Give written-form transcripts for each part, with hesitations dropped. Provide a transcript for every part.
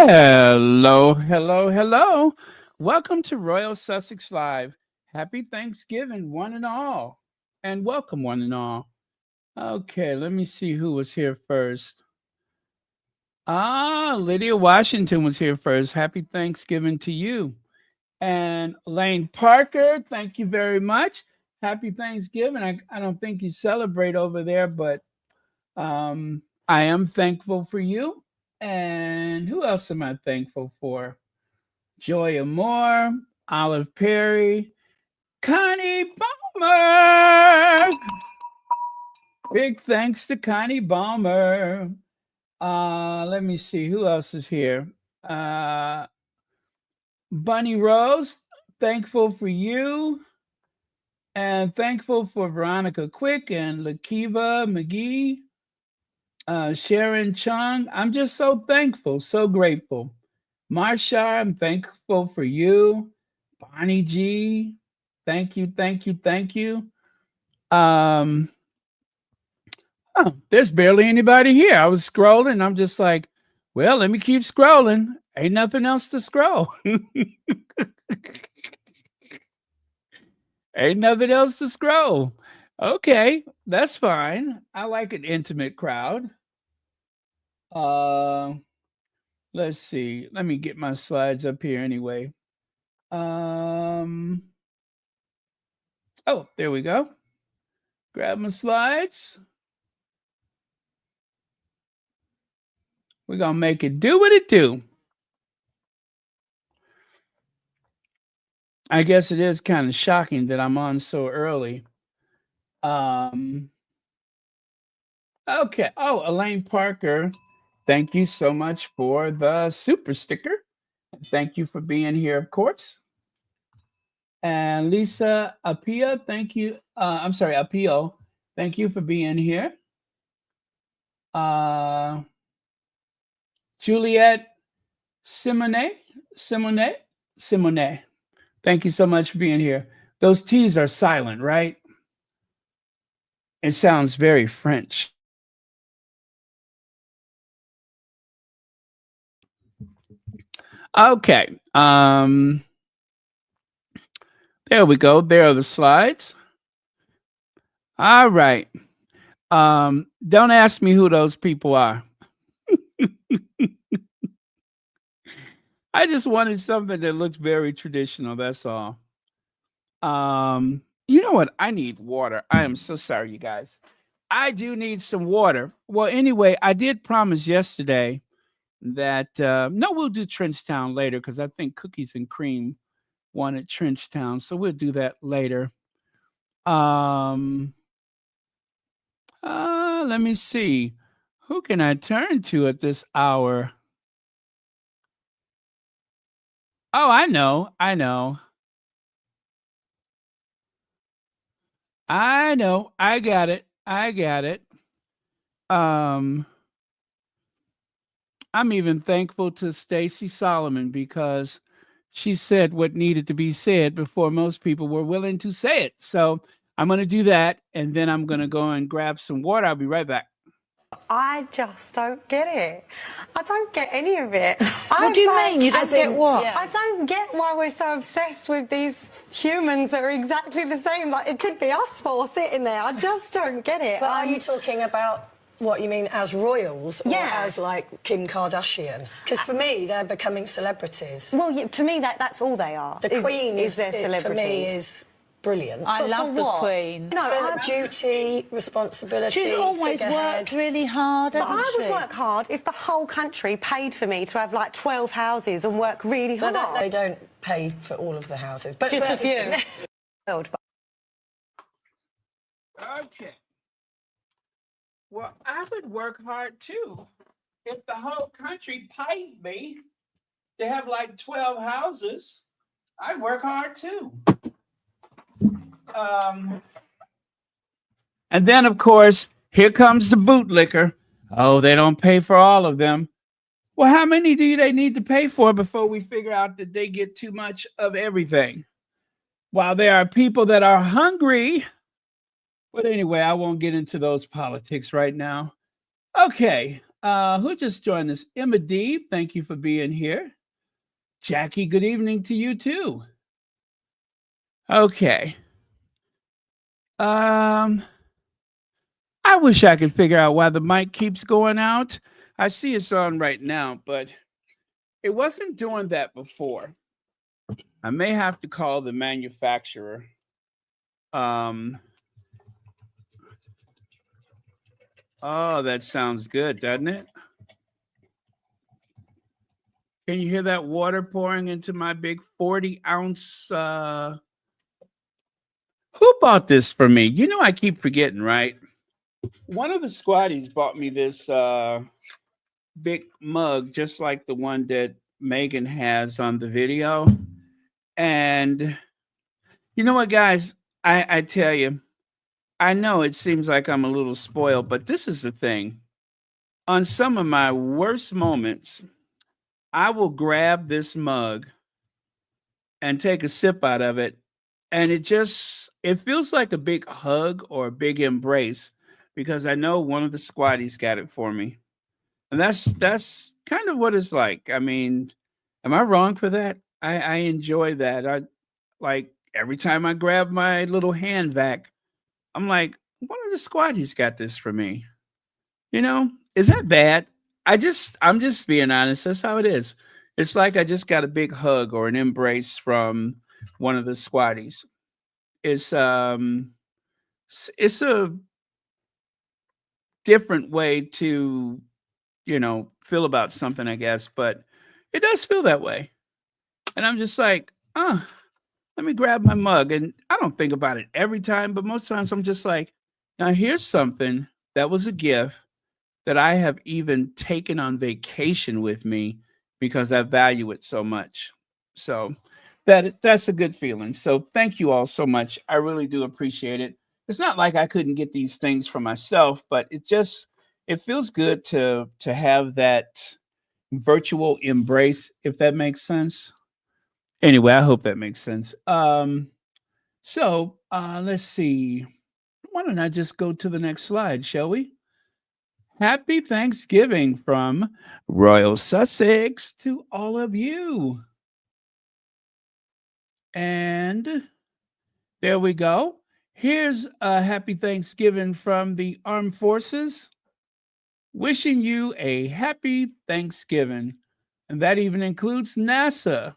Hello, hello, hello. Welcome to Royal Sussex Live. Happy Thanksgiving, one and all. And welcome, one and all. Okay, let me see who was here first. Lydia Washington was here first. Happy Thanksgiving to you. And Lane Parker, thank you very much. Happy Thanksgiving. I don't think you celebrate over there, but I am thankful for you. And who else am I thankful for? Joya Moore, Olive Perry, Connie Balmer. Big thanks to Connie Balmer. Let me see who else is here. Bunny Rose, thankful for you. And thankful for Veronica Quick and Lakiva McGee, Sharon Chung. I'm just so thankful, so grateful. Marsha, I'm thankful for you. Bonnie G, thank you, thank you, thank you. There's barely anybody here. I was scrolling. I'm just like, well, let me keep scrolling. Ain't nothing else to scroll. Ain't nothing else to scroll. Okay, that's fine. I like an intimate crowd. Let's see. Let me get my slides up here anyway. Oh, there we go. Grab my slides. We're going to make it do what it do. I guess it is kind of shocking that I'm on so early. Okay. Oh, Elaine Parker, thank you so much for the super sticker. Thank you for being here, of course. And Lisa Apia, thank you. I'm sorry, Apio. Thank you for being here. Juliette Simone. Thank you so much for being here. Those T's are silent, right? It sounds very French. Okay. There we go. There are the slides. All right. Don't ask me who those people are. I just wanted something that looked very traditional. That's all. You know what? I need water. I am so sorry, you guys. I do need some water. Well, anyway, I did promise yesterday that no, we'll do Trenchtown later because I think Cookies and Cream wanted Trenchtown, so we'll do that later. Let me see. Who can I turn to at this hour? Oh, I know. I got it. I'm even thankful to Stacy Solomon because she said what needed to be said before most people were willing to say it. So I'm going to do that, and then I'm going to go and grab some water. I'll be right back. I just don't get it. I don't get any of it. What do you mean? You don't get what? I don't get why we're so obsessed with these humans that are exactly the same. Like, it could be us four sitting there. I just don't get it. But are you talking about what you mean as royals or as, like, Kim Kardashian? Because for me, they're becoming celebrities. Well, to me, that's all they are. The Queen is their celebrity. For me, is brilliant. I love the Queen. No, duty, responsibility. She's always worked really hard, hasn't I would she? work hard if the whole country paid for me to have like 12 houses and work really hard. But they don't pay for all of the houses. But just a few. Okay. Well, I would work hard too. If the whole country paid me to have like 12 houses, I'd work hard too. And then, of course, here comes the bootlicker. Oh, they don't pay for all of them. Well, how many do they need to pay for before we figure out that they get too much of everything? While there are people that are hungry. But anyway, I won't get into those politics right now. Okay. Who just joined us? Emma D, thank you for being here. Jackie, good evening to you too. Okay. I wish I could figure out why the mic keeps going out. I see it's on right now, but it wasn't doing that before. I may have to call the manufacturer. Oh, that sounds good, doesn't it? Can you hear that water pouring into my big 40-ounce? Who bought this for me? You know, I keep forgetting, right? One of the squatties bought me this big mug, just like the one that Meghan has on the video. And you know what, guys? I tell you, I know it seems like I'm a little spoiled, but this is the thing. On some of my worst moments, I will grab this mug and take a sip out of it. And it feels like a big hug or a big embrace because I know one of the squatties got it for me. And that's kind of what it's like. I mean, am I wrong for that? I enjoy that. I like every time I grab my little hand vac, I'm like, one of the squatties got this for me. You know, is that bad? I'm just being honest. That's how it is. It's like I just got a big hug or an embrace from one of the squatties. It's a different way to, feel about something, I guess, but it does feel that way. And I'm just like, let me grab my mug. And I don't think about it every time, but most times I'm just like, now here's something that was a gift that I have even taken on vacation with me because I value it so much. So that's a good feeling. So thank you all so much. I really do appreciate it. It's not like I couldn't get these things for myself, but it feels good to have that virtual embrace, if that makes sense. Anyway, I hope that makes sense. So let's see. Why don't I just go to the next slide, shall we? Happy Thanksgiving from Royal Sussex to all of you. And there we go. Here's a happy Thanksgiving from the Armed Forces. Wishing you a happy Thanksgiving. And that even includes NASA,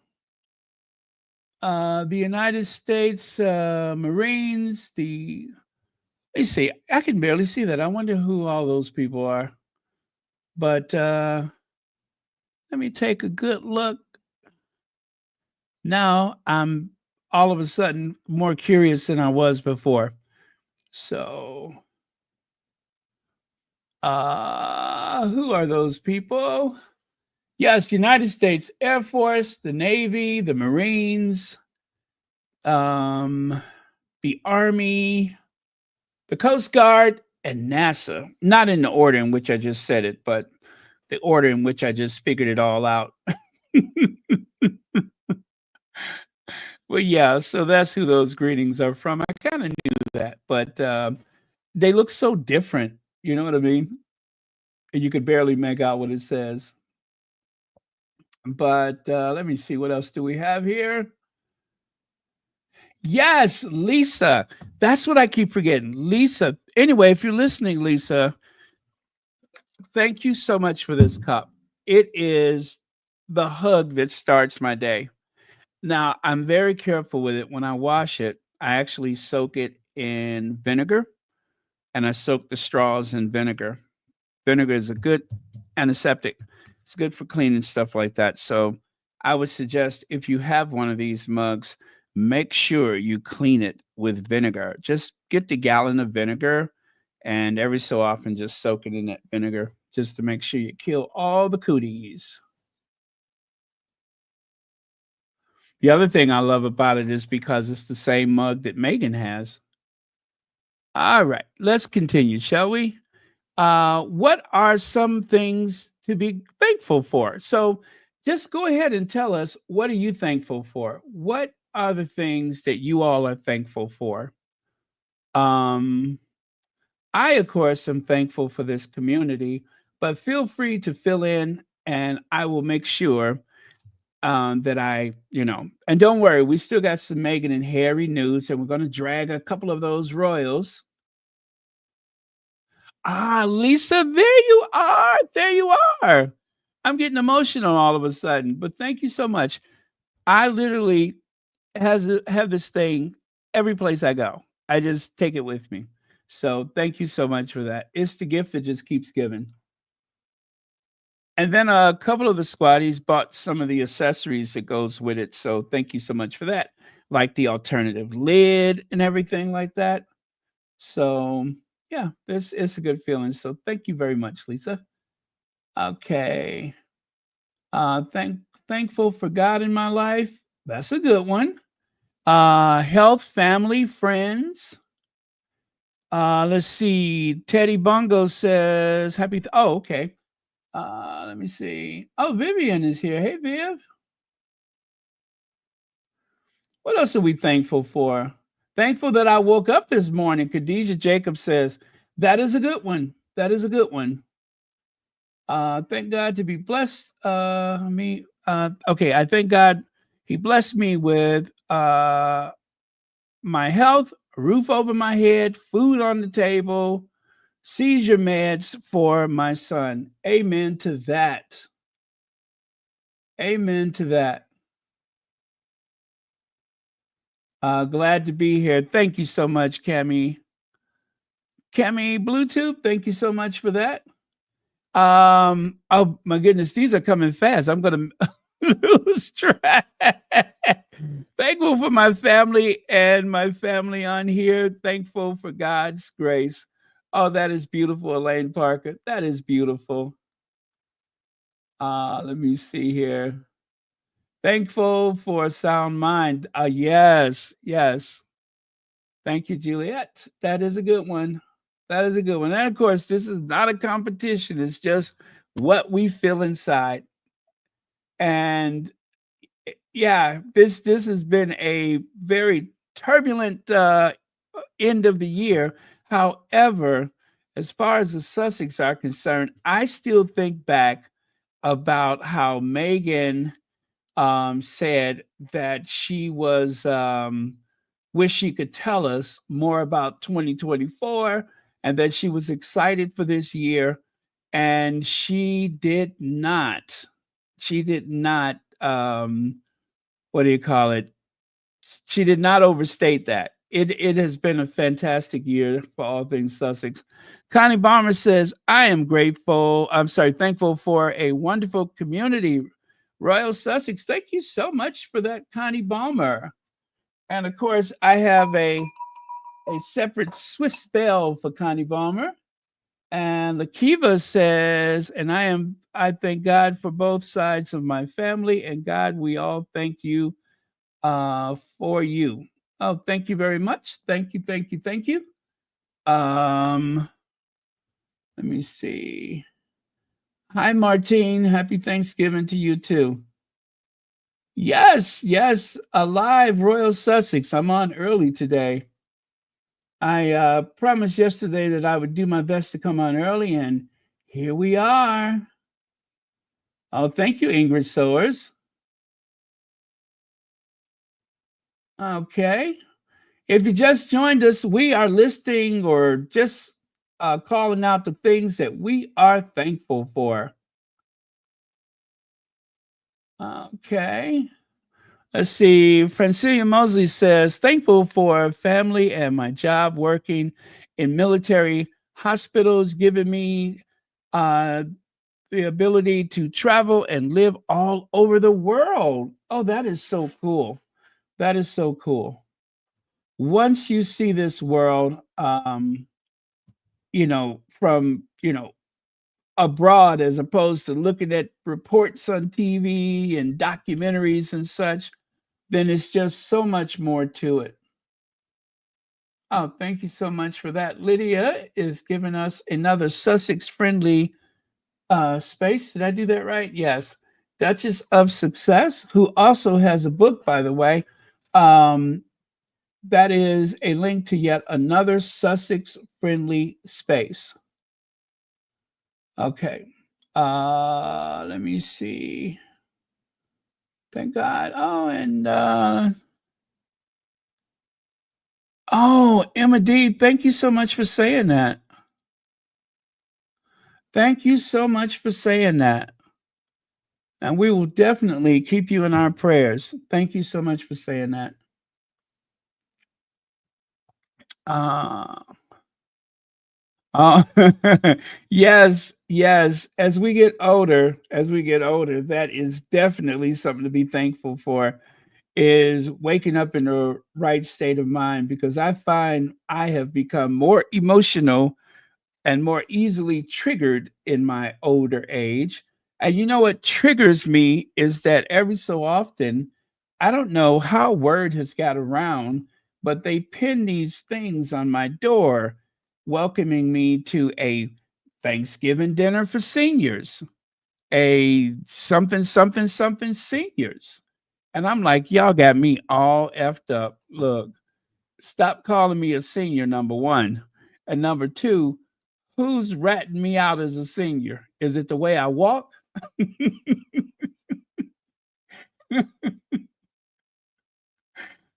the United States Marines, let me see, I can barely see that. I wonder who all those people are. But let me take a good look. Now I'm all of a sudden more curious than I was before. So, who are those people? Yes, United States Air Force, the Navy, the Marines, the Army, the Coast Guard, and NASA. Not in the order in which I just said it, but the order in which I just figured it all out. Well, yeah, so that's who those greetings are from. I kind of knew that, but they look so different. You know what I mean? And you could barely make out what it says. But let me see. What else do we have here? Yes, Lisa. That's what I keep forgetting. Lisa. Anyway, if you're listening, Lisa, thank you so much for this cup. It is the hug that starts my day. Now, I'm very careful with it. When I wash it, I actually soak it in vinegar and I soak the straws in vinegar. Vinegar is a good antiseptic. It's good for cleaning stuff like that. So I would suggest if you have one of these mugs, make sure you clean it with vinegar. Just get the gallon of vinegar and every so often just soak it in that vinegar just to make sure you kill all the cooties. The other thing I love about it is because it's the same mug that Meghan has. All right, let's continue, shall we? What are some things to be thankful for? So just go ahead and tell us, what are you thankful for? What are the things that you all are thankful for? I, of course, am thankful for this community. but feel free to fill in, and I will make sure that and don't worry, we still got some Meghan and Harry news, and we're going to drag a couple of those royals. Lisa, there you are. There you are. I'm getting emotional all of a sudden, but thank you so much. I literally have this thing every place I go. I just take it with me. So thank you so much for that. It's the gift that just keeps giving. And then a couple of the squaddies bought some of the accessories that goes with it. So thank you so much for that. Like the alternative lid and everything like that. So yeah, it's a good feeling. So thank you very much, Lisa. Okay. Thankful for God in my life. That's a good one. Health, family, friends. Let's see. Teddy Bongo says happy. Okay. Let me see. Oh, Vivian is here. Hey, Viv. What else are we thankful for? Thankful that I woke up this morning. Khadijah Jacob says, that is a good one. That is a good one. Thank God to be blessed. Okay, I thank God he blessed me with my health, a roof over my head, food on the table, seizure meds for my son. Amen to that. Amen to that. Glad to be here. Thank you so much, Cami. Cami Bluetooth, thank you so much for that. Oh my goodness, these are coming fast. I'm gonna lose track. Thankful for my family and my family on here. Thankful for God's grace. Oh, that is beautiful, Elaine Parker. That is beautiful. Let me see here. Thankful for a sound mind. Yes. Thank you, Juliet. That is a good one. That is a good one. And of course, this is not a competition. It's just what we feel inside. And yeah, this has been a very turbulent end of the year. However, as far as the Sussex are concerned, I still think back about how Meghan said that she was wish she could tell us more about 2024 and that she was excited for this year, and she did not. She did not. What do you call it? She did not overstate that. It has been a fantastic year for all things Sussex. Connie Balmer says, I am thankful for a wonderful community. Royal Sussex, thank you so much for that, Connie Balmer. And of course, I have a separate Swiss bell for Connie Balmer. And Lakiva says, and I thank God for both sides of my family, and God, we all thank you for you. Oh, thank you very much. Thank you. Let me see. Hi, Martine. Happy Thanksgiving to you too. Yes, alive, Royal Sussex. I'm on early today. I promised yesterday that I would do my best to come on early, and here we are. Oh, thank you, Ingrid Sowers. Okay. If you just joined us, we are listing or just calling out the things that we are thankful for. Okay. Let's see. Francilia Mosley says, thankful for family and my job working in military hospitals, giving me the ability to travel and live all over the world. Oh, that is so cool. That is so cool. Once you see this world, from, abroad, as opposed to looking at reports on TV and documentaries and such, then it's just so much more to it. Oh, thank you so much for that. Lydia is giving us another Sussex-friendly space. Did I do that right? Yes. Duchess of Success, who also has a book, by the way. That is a link to yet another Sussex-friendly space. Okay. Let me see. Thank God. Oh, and oh, Emma D, thank you so much for saying that. Thank you so much for saying that. And we will definitely keep you in our prayers. Thank you so much for saying that. Uh, uh yes, yes. As we get older, that is definitely something to be thankful for, is waking up in the right state of mind, because I find I have become more emotional and more easily triggered in my older age. And you know what triggers me is that every so often, I don't know how word has got around, but they pin these things on my door welcoming me to a Thanksgiving dinner for seniors, a something, something, something seniors. And I'm like, y'all got me all effed up. Look, stop calling me a senior, number one. And number two, who's ratting me out as a senior? Is it the way I walk?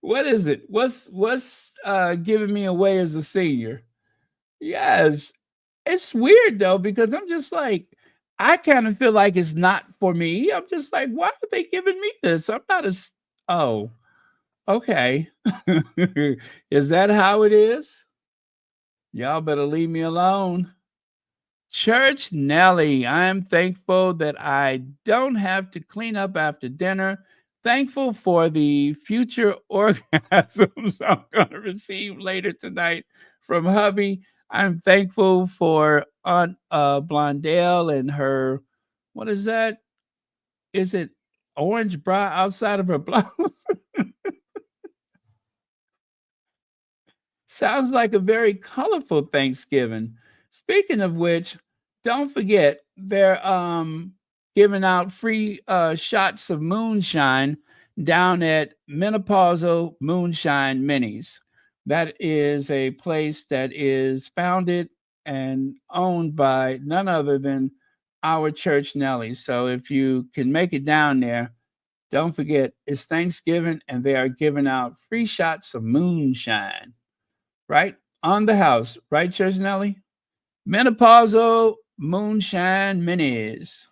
What is it? What's giving me away as a senior? Yes. It's weird though, because I'm just like, I kind of feel like it's not for me. I'm just like, why are they giving me this? I'm not as oh, okay. Is that how it is? Y'all better leave me alone. Church Nelly, I am thankful that I don't have to clean up after dinner. Thankful for the future orgasms I'm going to receive later tonight from hubby. I'm thankful for Aunt Blondell and her, what is that? Is it orange bra outside of her blouse? Sounds like a very colorful Thanksgiving. Speaking of which, don't forget they're giving out free shots of moonshine down at Menopausal Moonshine Minis. That is a place that is founded and owned by none other than our church Nelly. So if you can make it down there, don't forget it's Thanksgiving and they are giving out free shots of moonshine right? On the house, right, Church Nelly? Menopausal moonshine minis.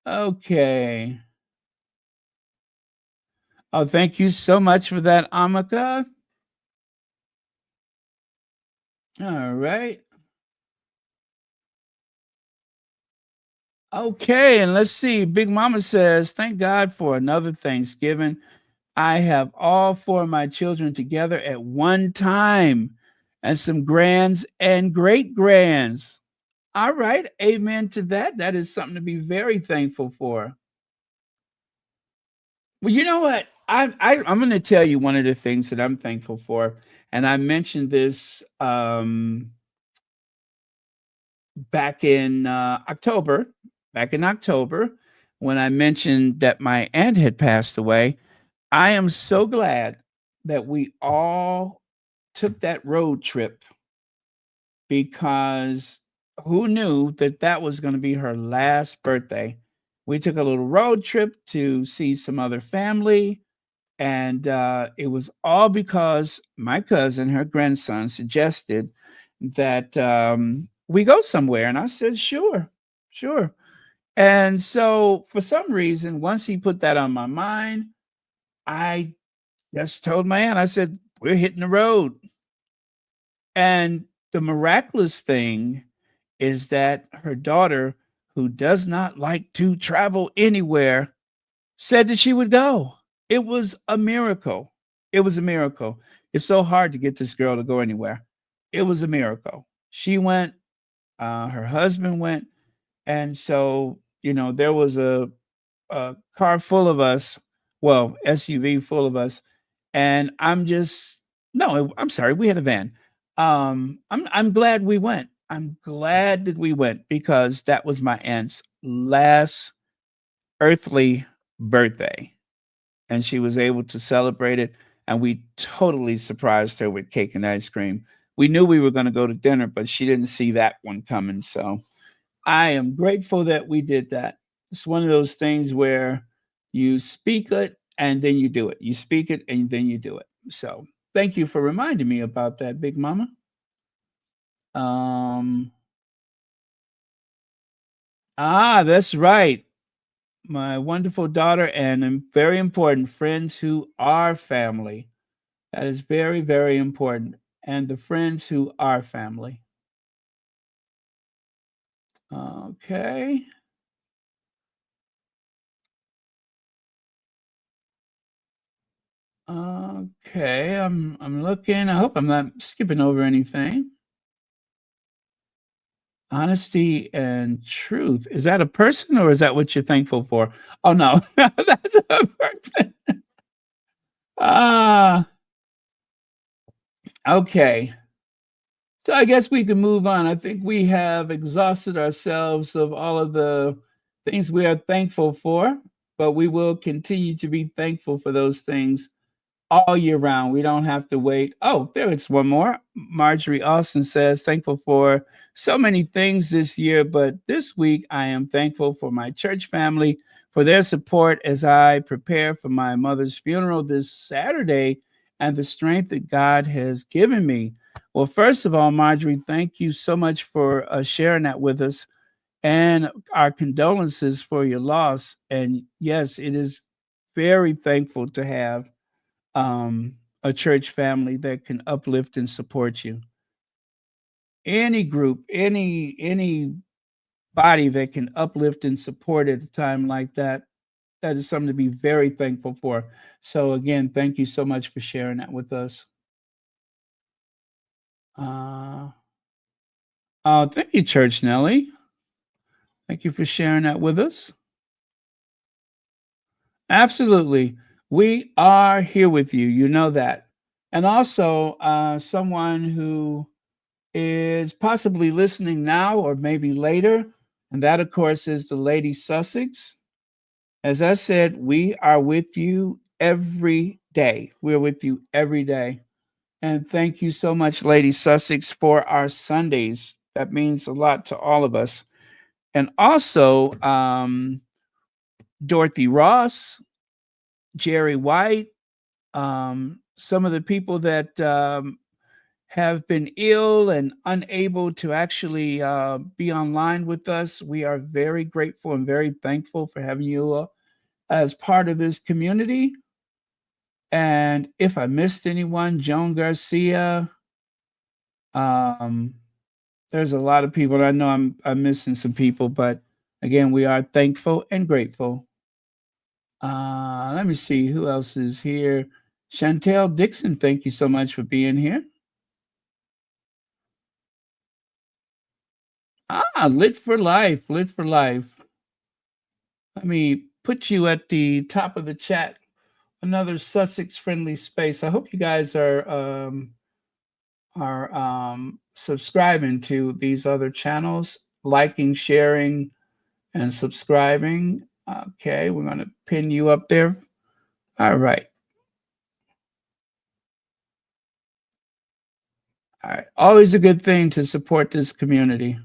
Okay. Oh, thank you so much for that, Amaka. All right. Okay, and let's see. Big Mama says, thank God for another Thanksgiving. I have all four of my children together at one time and some grands and great grands. All right. Amen to that. That is something to be very thankful for. Well, you know what? I'm going to tell you one of the things that I'm thankful for, and I mentioned this back in October. Back in October, when I mentioned that my aunt had passed away, I am so glad that we all took that road trip, because who knew that that was going to be her last birthday? We took a little road trip to see some other family. And it was all because my cousin, her grandson, suggested that we go somewhere. And I said, sure, sure. And so for some reason, once he put that on my mind, I just told my aunt, I said, we're hitting the road. And the miraculous thing is that her daughter, who does not like to travel anywhere, said that she would go. It was a miracle. It was a miracle. It's so hard to get this girl to go anywhere. It was a miracle. She went, her husband went, and so there was a car full of us, well, SUV full of us, and I'm just no, I'm sorry, we had a van. I'm glad we went. I'm glad that we went because that was my aunt's last earthly birthday and she was able to celebrate it. And we totally surprised her with cake and ice cream. We knew we were going to go to dinner, but she didn't see that one coming. So I am grateful that we did that. It's one of those things where you speak it and then you do it. You speak it and then you do it. So thank you for reminding me about that, Big Mama. Um, that's right. My wonderful daughter and very important friends who are family. That is very, very important. And the friends who are family. Okay. Okay. I'm looking. I hope I'm not skipping over anything. Honesty and truth. Is that a person or is that what you're thankful for? Oh no, that's a person. Ah, okay. So I guess we can move on. I think we have exhausted ourselves of all of the things we are thankful for, but we will continue to be thankful for those things all year round. We don't have to wait. Oh, there is one more. Marjorie Austin says, thankful for so many things this year, but this week I am thankful for my church family, for their support as I prepare for my mother's funeral this Saturday, and the strength that God has given me. Well, first of all, Marjorie, thank you so much for sharing that with us and our condolences for your loss. And yes, it is very thankful to have a church family that can uplift and support you. Any group, any body that can uplift and support at a time like that, that is something to be very thankful for. So again, thank you so much for sharing that with us. Uh, thank you, Church Nelly. Thank you for sharing that with us. Absolutely. We are here with you. You know that. And also, someone who is possibly listening now or maybe later. And that, of course, is the Lady Sussex. As I said, we are with you every day. We're with you every day. And thank you so much, Lady Sussex, for our Sundays. That means a lot to all of us. And also, Dorothy Ross, Jerry White, some of the people that have been ill and unable to actually be online with us. We are very grateful and very thankful for having you as part of this community. And if I missed anyone, Joan Garcia, um, there's a lot of people. I know I'm missing some people, but again, we are thankful and grateful. Let me see who else is here. Chantel Dixon, thank you so much for being here. Lit for life, lit for life. Let me put you at the top of the chat. Another Sussex friendly space. I hope you guys are subscribing to these other channels, liking, sharing, and subscribing. Okay, we're gonna pin you up there. All right. All right. Always a good thing to support this community.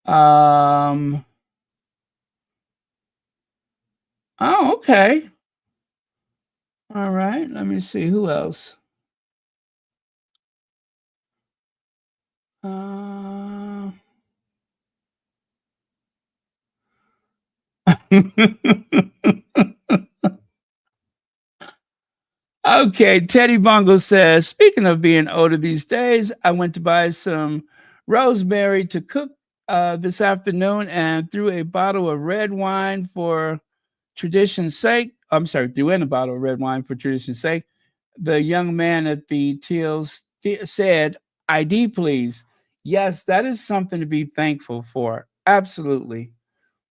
Oh, okay. All right. Let me see who else. Uh... Okay, Teddy Bongo says, speaking of being older these days, I went to buy some rosemary to cook this afternoon and threw a bottle of red wine for tradition's sake. I'm sorry, threw in a bottle of red wine for tradition's sake. The young man at the tills said, ID, please. Yes, that is something to be thankful for. Absolutely.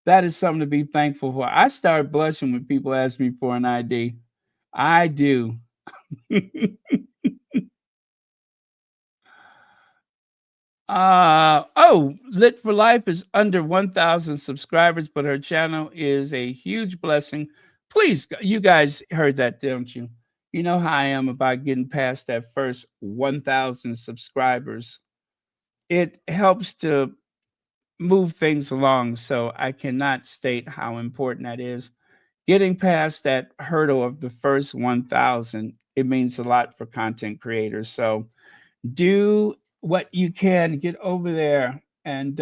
That is something to be thankful for. I start blushing when people ask me for an ID. I do. Lit for Life is under 1,000 subscribers, but her channel is a huge blessing. please, you guys heard that, don't you? You know how I am about getting past that first 1,000 subscribers. It helps to move things along. So I cannot state how important that is. Getting past that hurdle of the first 1,000, it means a lot for content creators. So do what you can, get over there and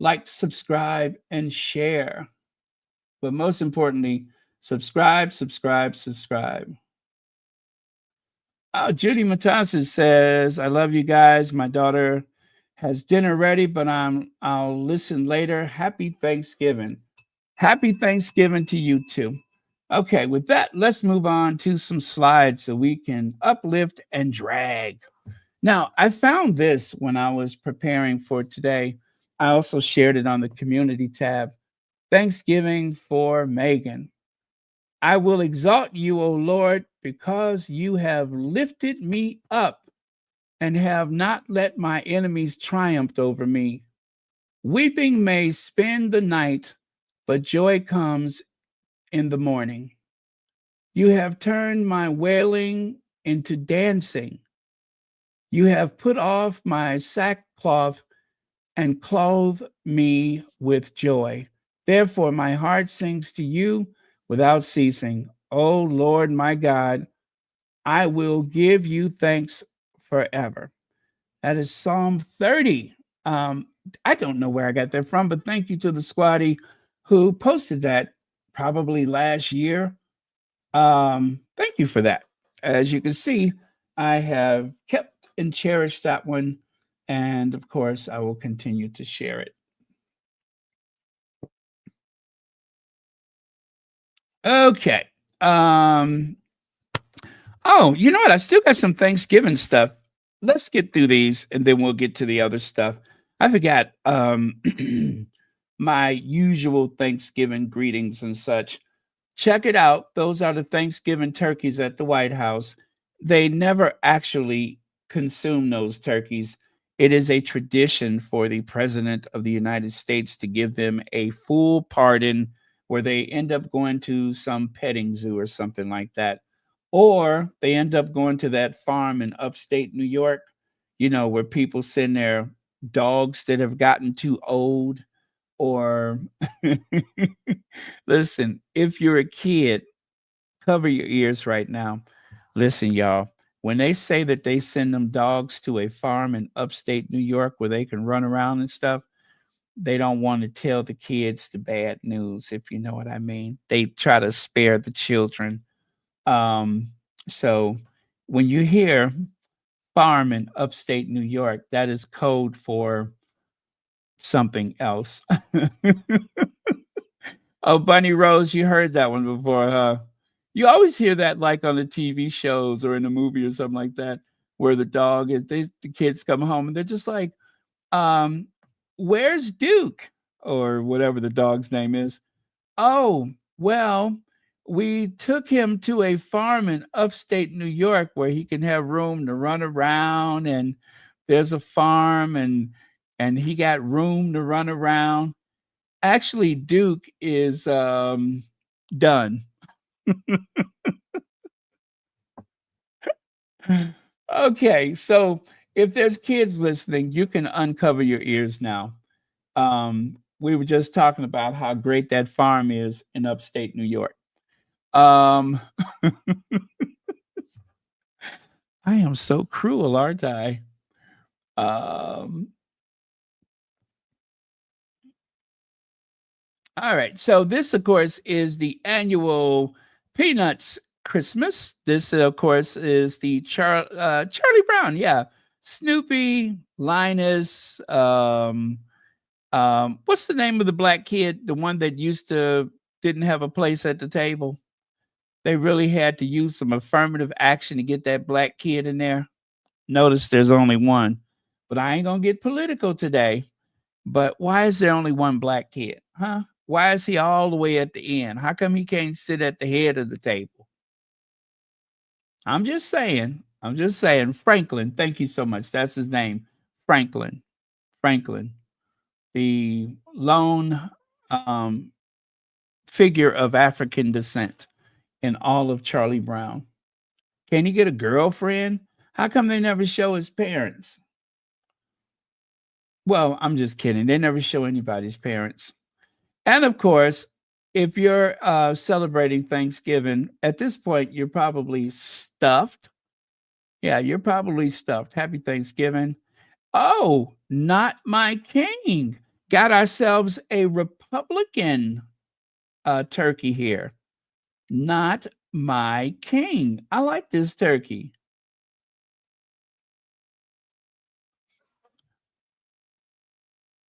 like, subscribe, and share. But most importantly, subscribe, subscribe, subscribe. Judy Matasas says, "I love you guys. My daughter has dinner ready, but I'll listen later. Happy Thanksgiving." Happy Thanksgiving to you too. Okay, with that, let's move on to some slides so we can uplift and drag. Now, I found this when I was preparing for today. I also shared it on the community tab. Thanksgiving for Meghan. "I will exalt you, O Lord, because you have lifted me up and have not let my enemies triumph over me. Weeping may spend the night, but joy comes in the morning. You have turned my wailing into dancing. You have put off my sackcloth and clothed me with joy. Therefore, my heart sings to you without ceasing. O Lord, my God, I will give you thanks forever." That is Psalm 30. I don't know where I got that from, but thank you to the squatty who posted that probably last year. Thank you for that. As you can see, I have kept and cherished that one. And of course, I will continue to share it. Okay. Oh, you know what? I still got some Thanksgiving stuff. Let's get through these and then we'll get to the other stuff. I forgot my usual Thanksgiving greetings and such. Check it out. Those are the Thanksgiving turkeys at the White House. They never actually consume those turkeys. It is a tradition for the President of the United States to give them a full pardon where they end up going to some petting zoo or something like that. Or they end up going to that farm in upstate New York, where people send their dogs that have gotten too old. Or listen, if you're a kid, cover your ears right now. Listen, y'all, when they say that they send them dogs to a farm in upstate New York where they can run around and stuff, they don't want to tell the kids the bad news, if you know what I mean. They try to spare the children. So when you hear farm in upstate New York, that is code for something else. Oh, Bunny Rose, you heard that one before, huh? You always hear that like on the TV shows or in a movie or something like that, where the dog is, the kids come home and they're just like, um, "Where's Duke?" Or whatever the dog's name is. "Oh, well, we took him to a farm in upstate New York where he can have room to run around, and there's a farm and he got room to run around." Actually, Duke is done. Okay, so if there's kids listening, you can uncover your ears now. We were just talking about how great that farm is in upstate New York. I am so cruel, aren't I? All right. So this, of course, is the annual Peanuts Christmas. This, of course, is the Charlie Brown. Yeah, Snoopy, Linus. What's the name of the black kid? The one that used to didn't have a place at the table. They really had to use some affirmative action to get that black kid in there. Notice there's only one, but I ain't gonna get political today. But why is there only one black kid? Huh? Why is he all the way at the end? How come he can't sit at the head of the table? I'm just saying. I'm just saying. Franklin, thank you so much. That's his name. Franklin. Franklin. The lone figure of African descent in all of Charlie Brown. Can he get a girlfriend? How come they never show his parents? Well, I'm just kidding. They never show anybody's parents. And of course, if you're celebrating Thanksgiving, at this point, you're probably stuffed. Yeah, you're probably stuffed. Happy Thanksgiving. Oh, not my king. Got ourselves a Republican turkey here. Not my king. I like this turkey.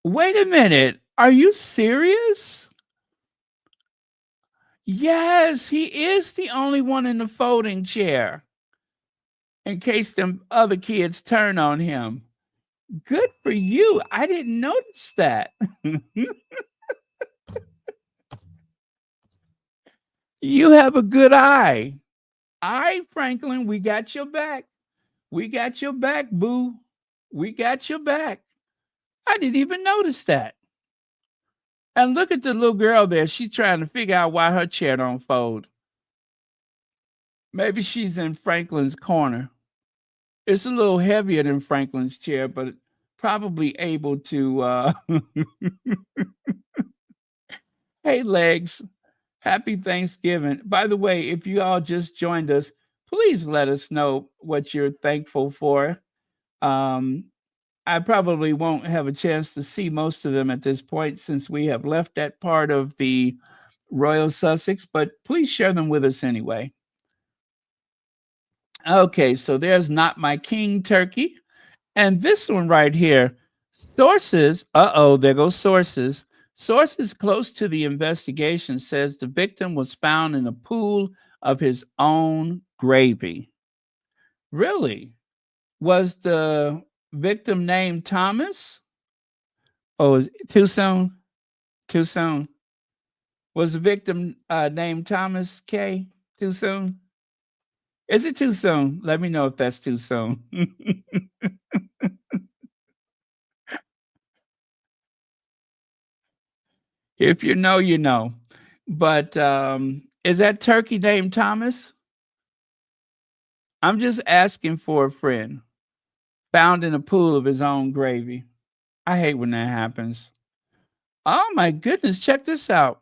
Wait a minute. Are you serious? Yes, he is the only one in the folding chair. In case them other kids turn on him. Good for you. I didn't notice that. You have a good eye. All right, Franklin, we got your back. We got your back, boo. We got your back. I didn't even notice that. And look at the little girl there. She's trying to figure out why her chair don't fold. Maybe she's in Franklin's corner. It's a little heavier than Franklin's chair, but probably able to Hey legs, happy Thanksgiving. By the way, if you all just joined us, please let us know what you're thankful for. I probably won't have a chance to see most of them at this point since we have left that part of the Royal Sussex, but please share them with us anyway. Okay, so there's Not My King turkey. And this one right here, sources, there goes sources. Sources close to the investigation says the victim was found in a pool of his own gravy. Really? Was the victim named Thomas? Oh, is it too soon? Too soon. Was the victim named Thomas K? Too soon? Is it too soon? Let me know if that's too soon. If you know, you know. But is that turkey named Thomas? I'm just asking for a friend. Found in a pool of his own gravy. I hate when that happens. Oh my goodness, check this out.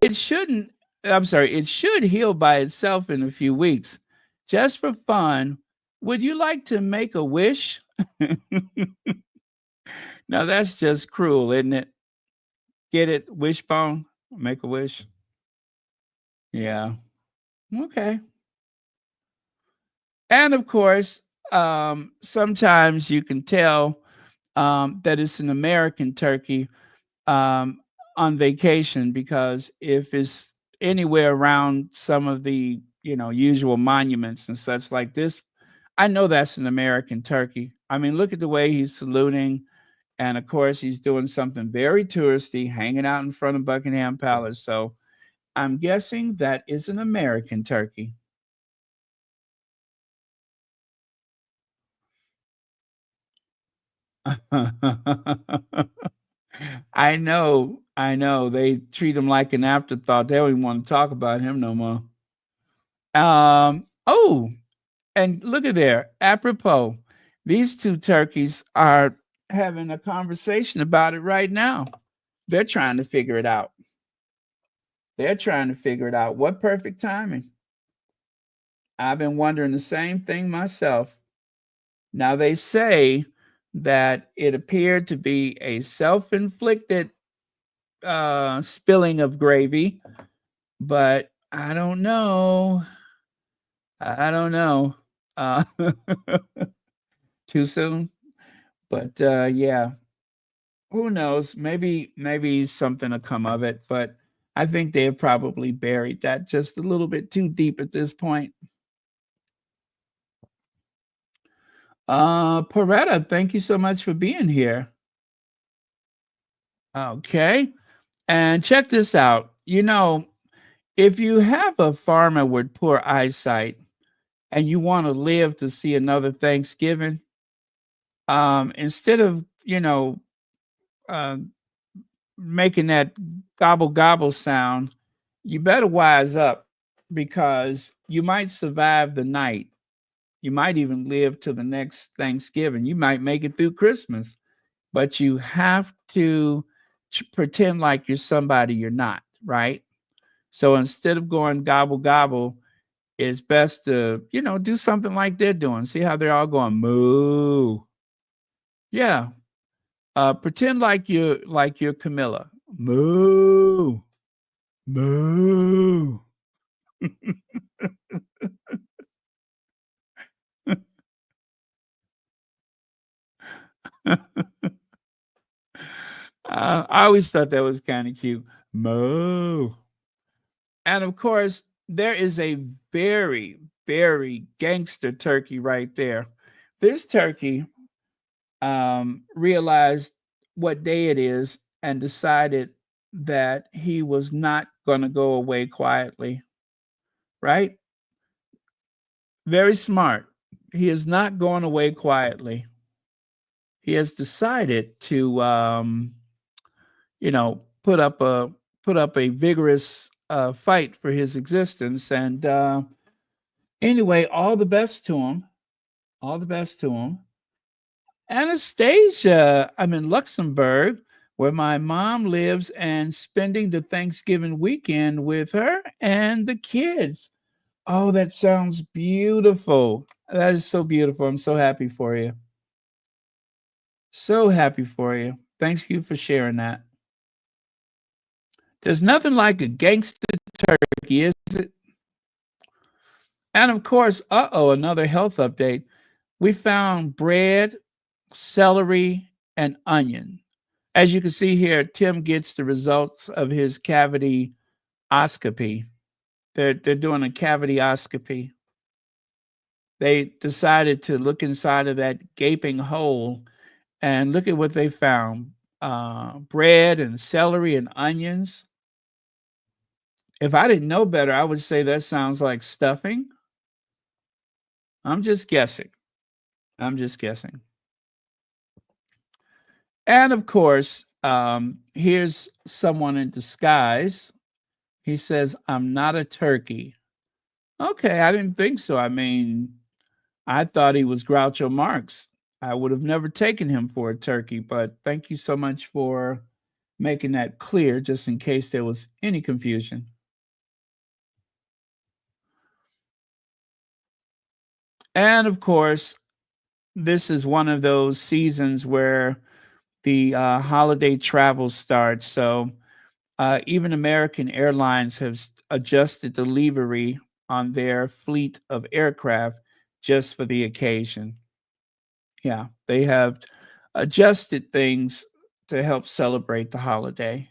It shouldn't, I'm sorry, it should heal by itself in a few weeks. Just for fun, would you like to make a wish? Now that's just cruel, isn't it? Get it? Wishbone? Make a wish? Yeah. Okay. And of course, sometimes you can tell that it's an American turkey um, on vacation because if it's anywhere around some of the usual monuments and such like this, I know that's an American turkey. I mean, look at the way he's saluting, and of course, he's doing something very touristy, hanging out in front of Buckingham Palace. So I'm guessing that is an American turkey. I know. They treat him like an afterthought. They don't even want to talk about him no more. Oh, and look at there. Apropos, these two turkeys are having a conversation about it right now. They're trying to figure it out. They're trying to figure it out. What perfect timing. I've been wondering the same thing myself. Now they say that it appeared to be a self-inflicted spilling of gravy, but I don't know. I don't know. Uh, too soon, but yeah, who knows? Maybe something will come of it, but I think they have probably buried that just a little bit too deep at this point. Peretta, thank you so much for being here. Okay. And check this out. If you have a farmer with poor eyesight and you want to live to see another Thanksgiving, instead of, uh, making that gobble gobble sound, you better wise up because you might survive the night. You might even live to the next Thanksgiving. You might make it through Christmas, but you have to pretend like you're somebody you're not, right? So instead of going gobble gobble, it's best to, do something like they're doing. See how they're all going moo. Yeah. Pretend like you're Camilla. Moo. Moo. I always thought that was kind of cute. Moo. And of course, there is a very, very gangster turkey right there. This turkey realized what day it is and decided that he was not going to go away quietly, right? Very smart. He is not going away quietly. He has decided to, put up a vigorous fight for his existence. And anyway, all the best to him. All the best to him. Anastasia, I'm in Luxembourg, where my mom lives, and spending the Thanksgiving weekend with her and the kids. Oh, that sounds beautiful. That is so beautiful. I'm so happy for you. So happy for you. Thank you for sharing that. There's nothing like a gangster turkey, is it? And of course, another health update. We found bread, celery, and onion. As you can see here, Tim gets the results of his cavity oscopy. They're doing a cavity-oscopy. They decided to look inside of that gaping hole and look at what they found. Bread and celery and onions. If I didn't know better, I would say that sounds like stuffing. I'm just guessing. I'm just guessing. And of course, here's someone in disguise. He says, I'm not a turkey. Okay, I didn't think so. I mean, I thought he was Groucho Marx. I would have never taken him for a turkey, but thank you so much for making that clear, just in case there was any confusion. And of course, this is one of those seasons where the holiday travel starts. So even American Airlines has adjusted the livery on their fleet of aircraft just for the occasion. Yeah, they have adjusted things to help celebrate the holiday.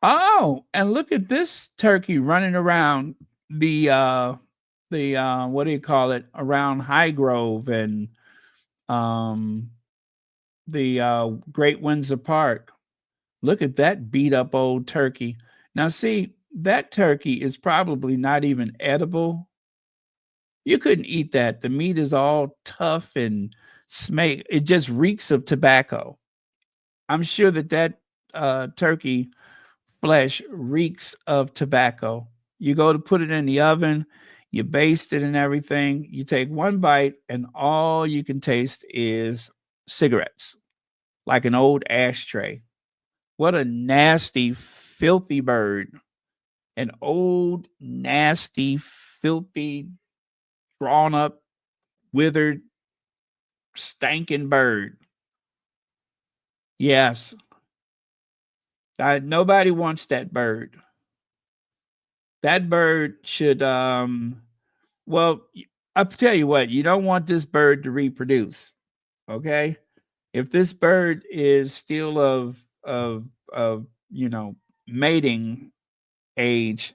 Oh, and look at this turkey running around the what do you call it? Around High Grove and um the Great Windsor Park. Look at that beat up old turkey. Now see, that turkey is probably not even edible. You couldn't eat that. The meat is all tough and it just reeks of tobacco. I'm sure that turkey flesh reeks of tobacco. You go to put it in the oven, you baste it and everything. You take one bite, and all you can taste is cigarettes, like an old ashtray. What a nasty, filthy bird. An old, nasty, filthy, drawn up, withered, stinking bird. Yes. Nobody wants that bird. That bird should well, I'll tell you what, you don't want this bird to reproduce. Okay? If this bird is still of mating age,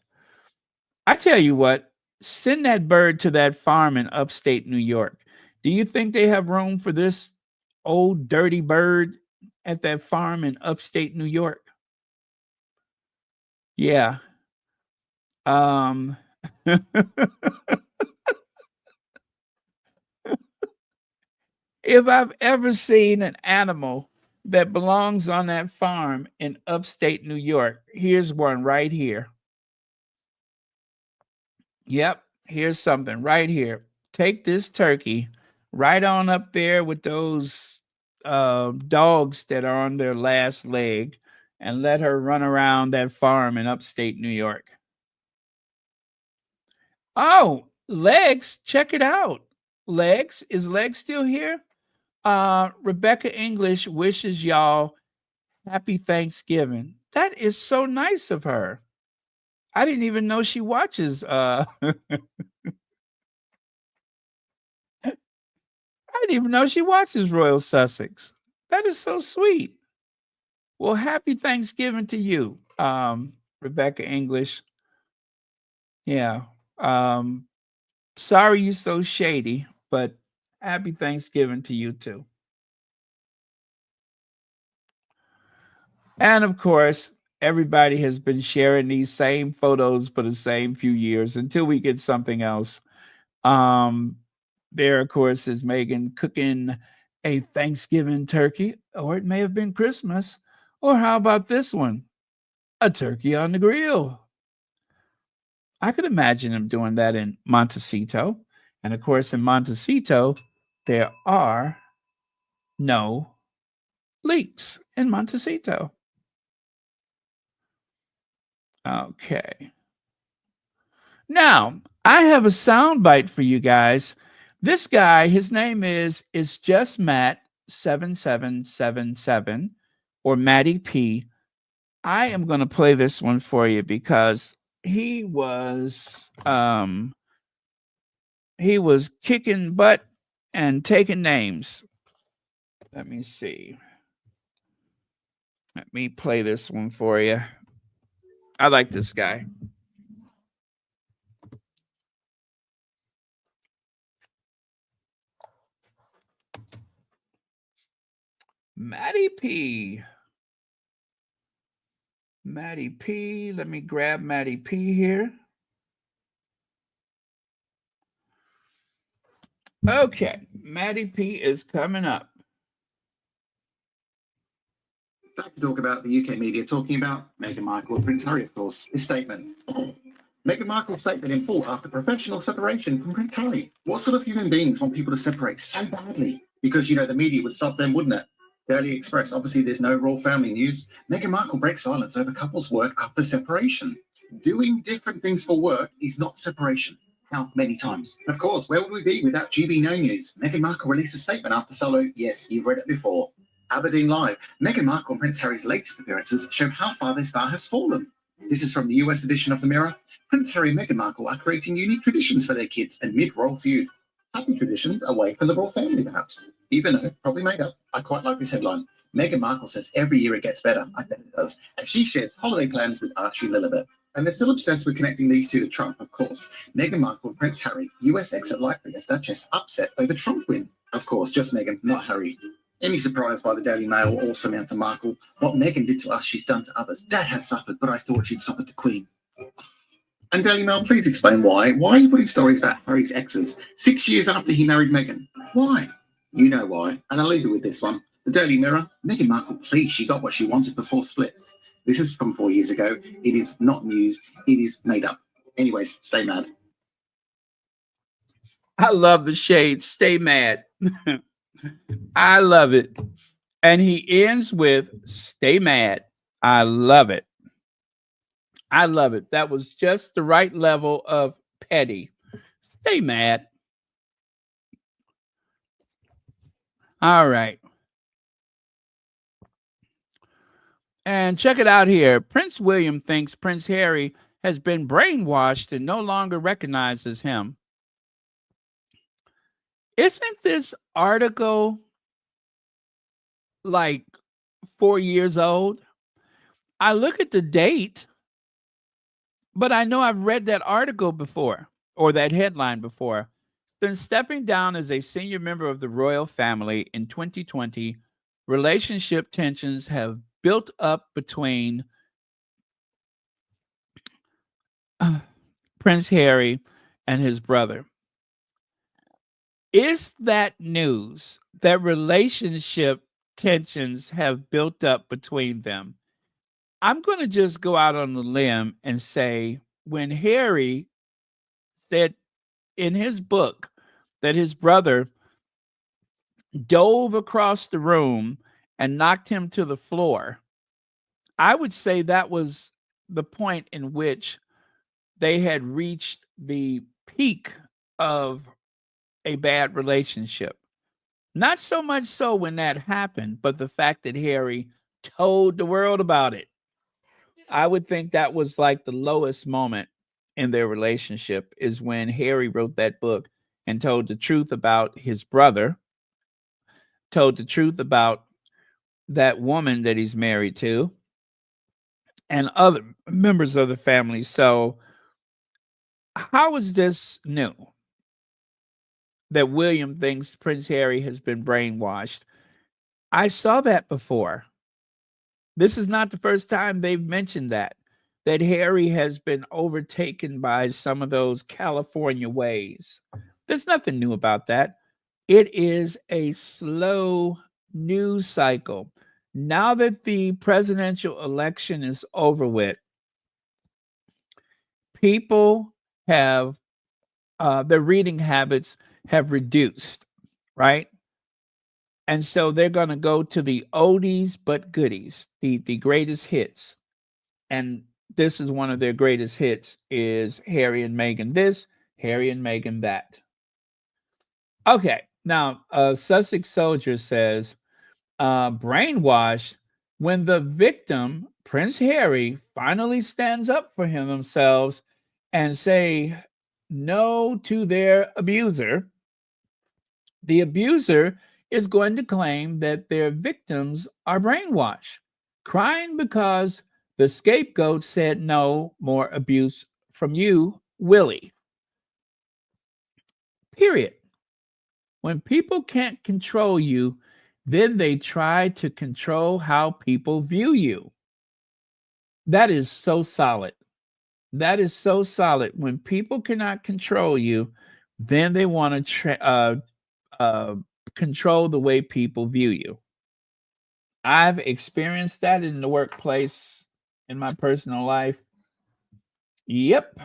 I tell you what, send that bird to that farm in upstate New York. Do you think they have room for this old dirty bird at that farm in upstate New York? Yeah. Um if I've ever seen an animal that belongs on that farm in upstate New York. Here's one right here. Yep, here's something right here. Take this turkey right on up there with those dogs that are on their last leg and let her run around that farm in upstate New York. Oh, Legs, check it out. Legs, is Legs still here? Rebecca English wishes y'all happy Thanksgiving. That is so nice of her. I didn't even know she watches I didn't even know she watches Royal Sussex. That is so sweet. Well, happy Thanksgiving to you, Rebecca English. Yeah. Sorry you're so shady, but happy Thanksgiving to you too. And of course, everybody has been sharing these same photos for the same few years until we get something else. Um, there, of course, is Meghan cooking a Thanksgiving turkey, or it may have been Christmas. Or how about this one? A turkey on the grill. I could imagine him doing that in Montecito. And of course, in Montecito, there are no leaks in Montecito. Okay. Now, I have a soundbite for you guys. This guy, his name is just Matt 7777 or Matty P. I am going to play this one for you because he was kicking butt and taking names. Let me see. Let me play this one for you. I like this guy. Matty P. Matty P. Let me grab Matty P here. Okay, Matty P is coming up. Back to talk about the UK media talking about Meghan Markle and Prince Harry, of course. His statement. Meghan Markle's statement in full after professional separation from Prince Harry. What sort of human beings want people to separate so badly? Because, the media would stop them, wouldn't it? Daily Express, obviously there's no royal family news. Meghan Markle breaks silence over couple's work after separation. Doing different things for work is not separation. How many times? Of course, where would we be without GB No News? Meghan Markle released a statement after solo. Yes, you've read it before. Aberdeen Live. Meghan Markle and Prince Harry's latest appearances show how far their star has fallen. This is from the US edition of the Mirror. Prince Harry and Meghan Markle are creating unique traditions for their kids and mid-royal feud. Happy traditions away from the royal family, perhaps. Even though, probably made up. I quite like this headline. Meghan Markle says every year it gets better. I bet it does. And she shares holiday plans with Archie and Lilibet. And they're still obsessed with connecting these two to Trump, of course. Meghan Markle and Prince Harry, US exit likely as Duchess upset over Trump win. Of course, just Meghan, not Harry. Any surprise by the Daily Mail or Samantha Markle? What Meghan did to us, she's done to others. Dad has suffered, but I thought she'd suffered the Queen. And Daily Mail, please explain why. Why are you putting stories about Harry's exes 6 years after he married Meghan? Why? You know why. And I'll leave you with this one. The Daily Mirror, Meghan Markle, please, she got what she wanted before split. This is from 4 years ago. It is not news. It is made up. Anyways, stay mad. I love the shade. Stay mad. I love it. And he ends with stay mad. I love it. I love it. That was just the right level of petty. Stay mad. All right. And check it out here. Prince William thinks Prince Harry has been brainwashed and no longer recognizes him. Isn't this article like 4 years old? I look at the date, but I know I've read that article before or that headline before. Since stepping down as a senior member of the royal family in 2020, relationship tensions have built up between Prince Harry and his brother. Is that news, that relationship tensions have built up between them. I'm going to just go out on a limb and say when Harry said in his book that his brother dove across the room and knocked him to the floor, I would say that was the point in which they had reached the peak of a bad relationship. Not so much so when that happened, but the fact that Harry told the world about it. I would think that was like the lowest moment in their relationship is when Harry wrote that book and told the truth about his brother, told the truth about that woman that he's married to, and other members of the family. So, how is this new that William thinks Prince Harry has been brainwashed? I saw that before. This is not the first time they've mentioned that Harry has been overtaken by some of those California ways. There's nothing new about that. It is a slow news cycle. Now that the presidential election is over with, people have their reading habits have reduced, right? And so they're going to go to the oldies but goodies, the greatest hits. And this is one of their greatest hits is Harry and Meghan this, Harry and Meghan that. Okay, now Sussex Soldier says, brainwashed when the victim, Prince Harry, finally stands up for themselves and say no to their abuser. The abuser is going to claim that their victims are brainwashed, crying because the scapegoat said no more abuse from you, Willie. Period. When people can't control you, then they try to control how people view you. That is so solid. That is so solid. When people cannot control you, then they want to control the way people view you. I've experienced that in the workplace, in my personal life. Yep.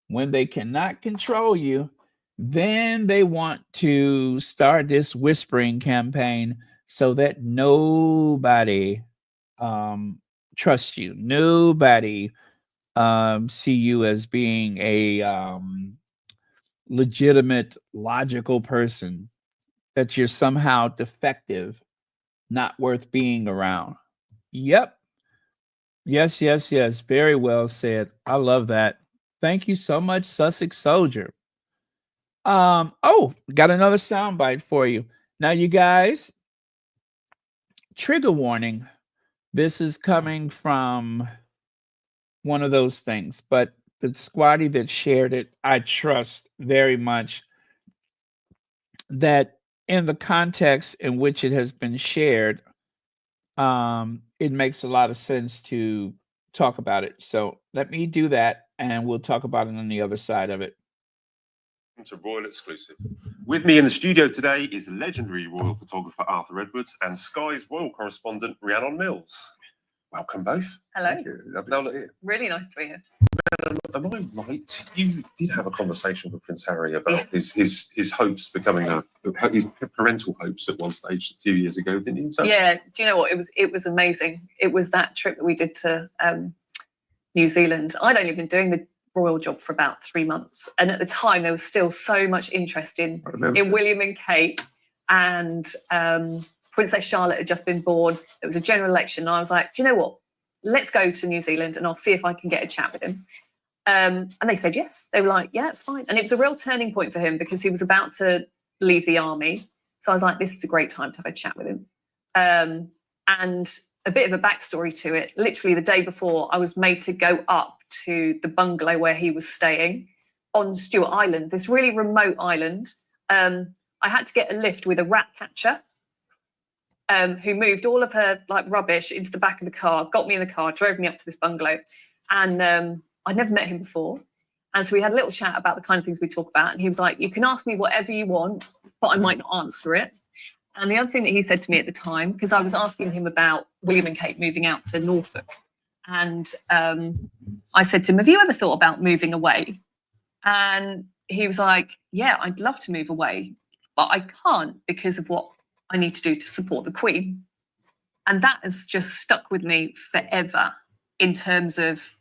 When they cannot control you, then they want to start this whispering campaign so that nobody trusts you. Nobody see you as being a legitimate, logical person, that you're somehow defective, not worth being around. Yep. Yes. Very well said. I love that. Thank you so much, Sussex Soldier. Oh, got another soundbite for you. Now, you guys, trigger warning. This is coming from one of those things, but the squatty that shared it, I trust very much that in the context in which it has been shared, it makes a lot of sense to talk about it. So let me do that, and we'll talk about it on the other side of it. It's a royal exclusive. With me in the studio today is legendary royal photographer Arthur Edwards and Sky's royal correspondent Rhiannon Mills. Welcome both. Hello. Thank you. Now look here. Really nice to be here. Am I right? You did have a conversation with Prince Harry about his hopes becoming his parental hopes at one stage a few years ago, didn't you? So, yeah. Do you know what? It was amazing. It was that trip that we did to New Zealand. I'd only been doing the royal job for about 3 months, and at the time there was still so much interest in William and Kate, and Princess Charlotte had just been born. There was a general election, and I was like, do you know what? Let's go to New Zealand and I'll see if I can get a chat with him. And they said yes. They were like, yeah, it's fine. And it was a real turning point for him because he was about to leave the army. So I was like, this is a great time to have a chat with him. And a bit of a backstory to it. Literally the day before, I was made to go up to the bungalow where he was staying on Stewart Island, this really remote island. I had to get a lift with a rat catcher who moved all of her like rubbish into the back of the car, got me in the car, drove me up to this bungalow. And I'd never met him before. And so we had a little chat about the kind of things we talk about. And he was like, you can ask me whatever you want, but I might not answer it. And the other thing that he said to me at the time, because I was asking him about William and Kate moving out to Norfolk, and I said to him, have you ever thought about moving away? And he was like, yeah, I'd love to move away, but I can't because of what I need to do to support the Queen. And that has just stuck with me forever in terms of,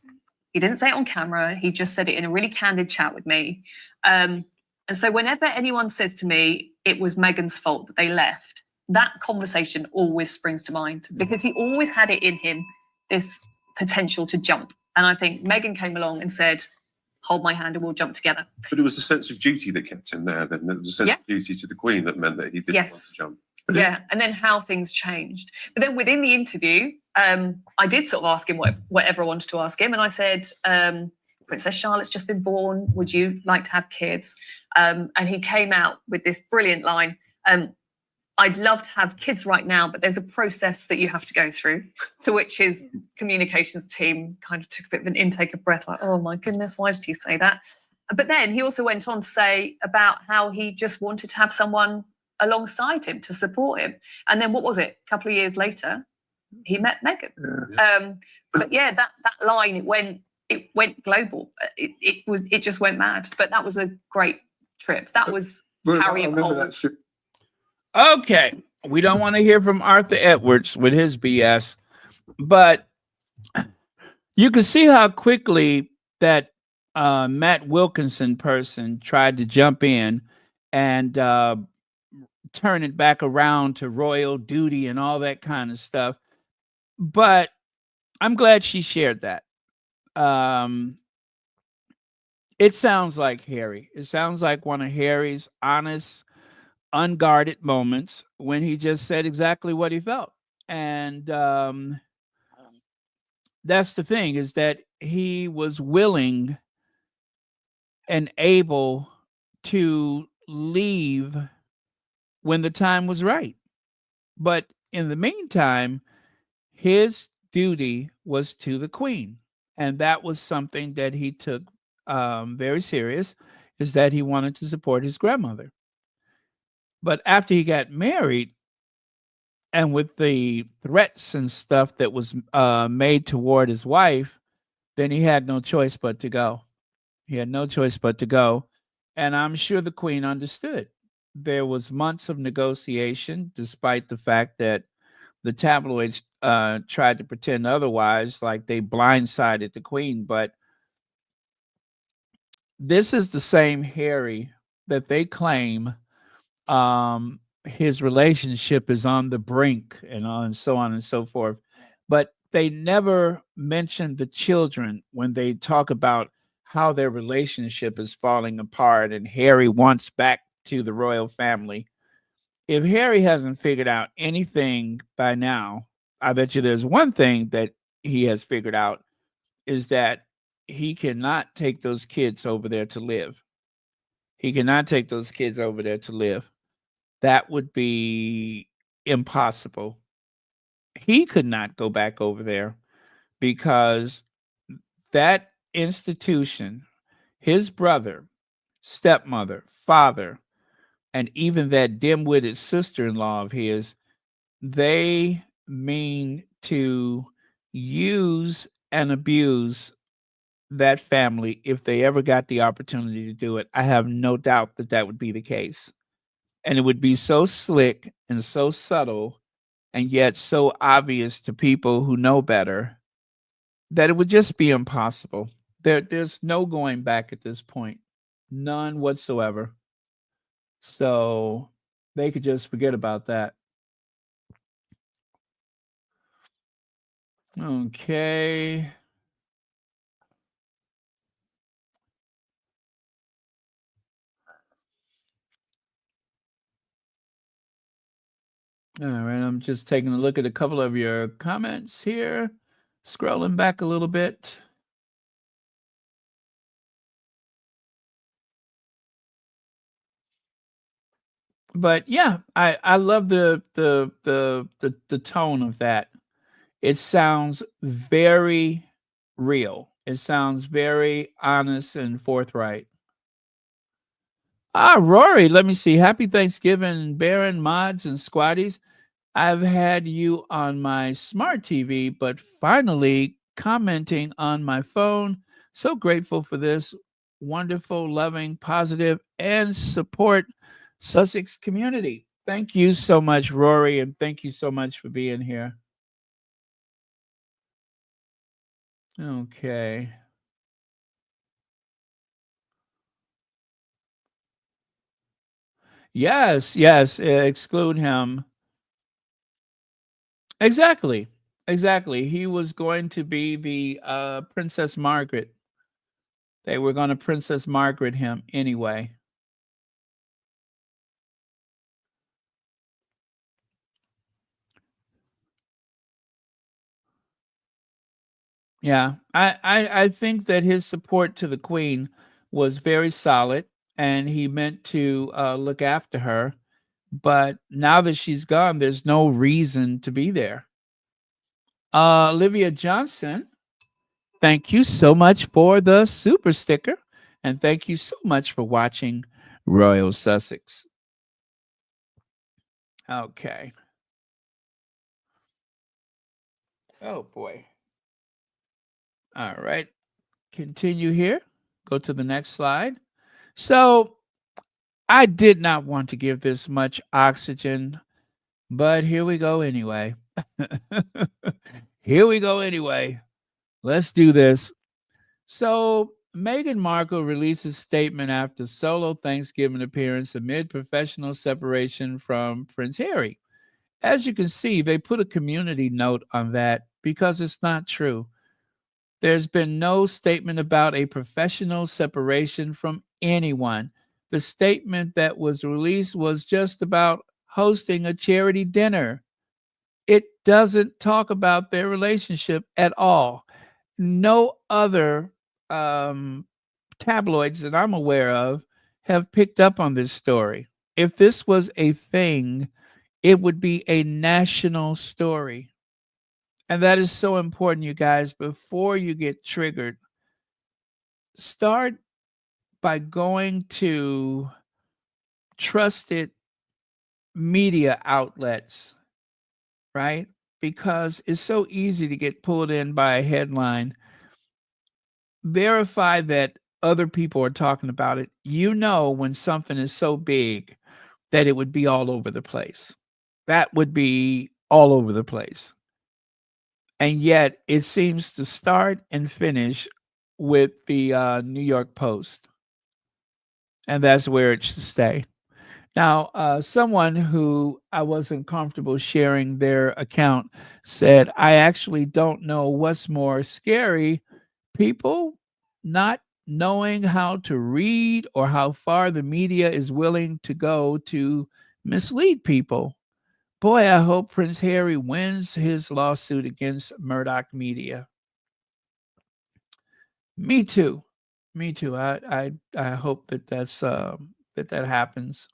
he didn't say it on camera, he just said it in a really candid chat with me. And so whenever anyone says to me, it was Meghan's fault that they left, that conversation always springs to mind because he always had it in him, this potential to jump. And I think Meghan came along and said, hold my hand and we'll jump together. But it was a sense of duty that kept him there then. There was a sense of duty to the Queen that meant that he didn't want to jump. Yeah, and then how things changed. But then within the interview, I did sort of ask him whatever I wanted to ask him. And I said, Princess Charlotte's just been born. Would you like to have kids? And he came out with this brilliant line. I'd love to have kids right now, but there's a process that you have to go through. To which his communications team kind of took a bit of an intake of breath, like, oh my goodness, why did he say that? But then he also went on to say about how he just wanted to have someone alongside him to support him. And then what was it? A couple of years later, he met Meghan. Yeah. But yeah, that line, it went global. It just went mad. But that was a great trip. That was Harry and Paul. Okay, we don't want to hear from Arthur Edwards with his BS, but you can see how quickly that Matt Wilkinson person tried to jump in and turn it back around to royal duty and all that kind of stuff. But I'm glad she shared that. It sounds like Harry. It sounds like one of Harry's honest, unguarded moments when he just said exactly what he felt. And that's the thing, is that he was willing and able to leave when the time was right. But in the meantime, his duty was to the Queen. And that was something that he took very serious, is that he wanted to support his grandmother. But after he got married, and with the threats and stuff that was made toward his wife, then he had no choice but to go. He had no choice but to go. And I'm sure the Queen understood. There was months of negotiation, despite the fact that the tabloids tried to pretend otherwise, like they blindsided the Queen. But this is the same Harry that they claim his relationship is on the brink and so on and so forth. But they never mention the children when they talk about how their relationship is falling apart and Harry wants back to the royal family. If Harry hasn't figured out anything by now, I bet you there's one thing that he has figured out, is that he cannot take those kids over there to live. He cannot take those kids over there to live. That would be impossible. He could not go back over there because that institution, his brother, stepmother, father, and even that dim-witted sister-in-law of his, they mean to use and abuse that family if they ever got the opportunity to do it. I have no doubt that that would be the case. And it would be so slick and so subtle and yet so obvious to people who know better that it would just be impossible. There's no going back at this point. None whatsoever. So they could just forget about that. Okay. All right, I'm just taking a look at a couple of your comments here. Scrolling back a little bit. But yeah, I love the tone of that. It sounds very real. It sounds very honest and forthright. Rory, let me see. Happy Thanksgiving, Baron, Mods, and Squatties. I've had you on my smart TV, but finally commenting on my phone. So grateful for this wonderful, loving, positive, and support Sussex community. Thank you so much, Rory, and thank you so much for being here. Okay. Yes, yes, exclude him. Exactly. Exactly. He was going to be the Princess Margaret. They were going to Princess Margaret him anyway. Yeah, I think that his support to the Queen was very solid, and he meant to look after her. But now that she's gone, there's no reason to be there. Olivia Johnson, thank you so much for the super sticker, and thank you so much for watching Royal Sussex. Okay. Oh boy. All right. Continue here. Go to the next slide. So I did not want to give this much oxygen, but here we go anyway. Here we go anyway. Let's do this. So Meghan Markle releases statement after solo Thanksgiving appearance amid professional separation from Prince Harry. As you can see, they put a community note on that because it's not true. There's been no statement about a professional separation from anyone. The statement that was released was just about hosting a charity dinner. It doesn't talk about their relationship at all. No other tabloids that I'm aware of have picked up on this story. If this was a thing, it would be a national story. And that is so important, you guys. Before you get triggered, start by going to trusted media outlets, right? Because it's so easy to get pulled in by a headline. Verify that other people are talking about it. You know, when something is so big that it would be all over the place. That would be all over the place. And yet it seems to start and finish with the New York Post. And that's where it should stay. Now, someone who I wasn't comfortable sharing their account said, I actually don't know what's more scary, people not knowing how to read or how far the media is willing to go to mislead people. Boy, I hope Prince Harry wins his lawsuit against Murdoch Media. Me too. Me too. I hope that that happens.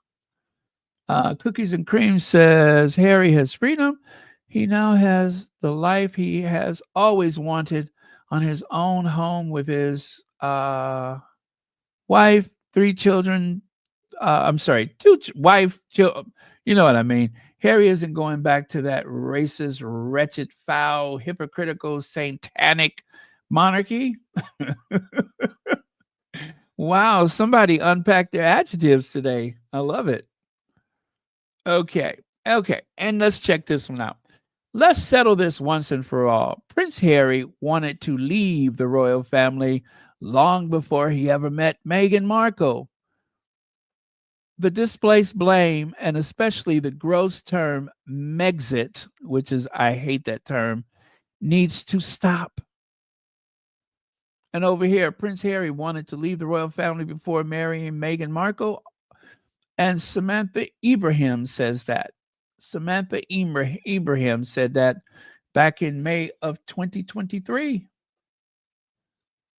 Cookies and Cream says Harry has freedom. He now has the life he has always wanted on his own home with his wife, 3 children. I'm sorry, 2 wife, you know what I mean. Harry isn't going back to that racist, wretched, foul, hypocritical, satanic monarchy. Wow, somebody unpacked their adjectives today. I love it. Okay. And let's check this one out. Let's settle this once and for all. Prince Harry wanted to leave the royal family long before he ever met Meghan Markle. The displaced blame, and especially the gross term Megxit, which is, I hate that term, needs to stop. And over here, Prince Harry wanted to leave the royal family before marrying Meghan Markle. And Samantha Ibrahim says that. Samantha Ibrahim said that back in May of 2023.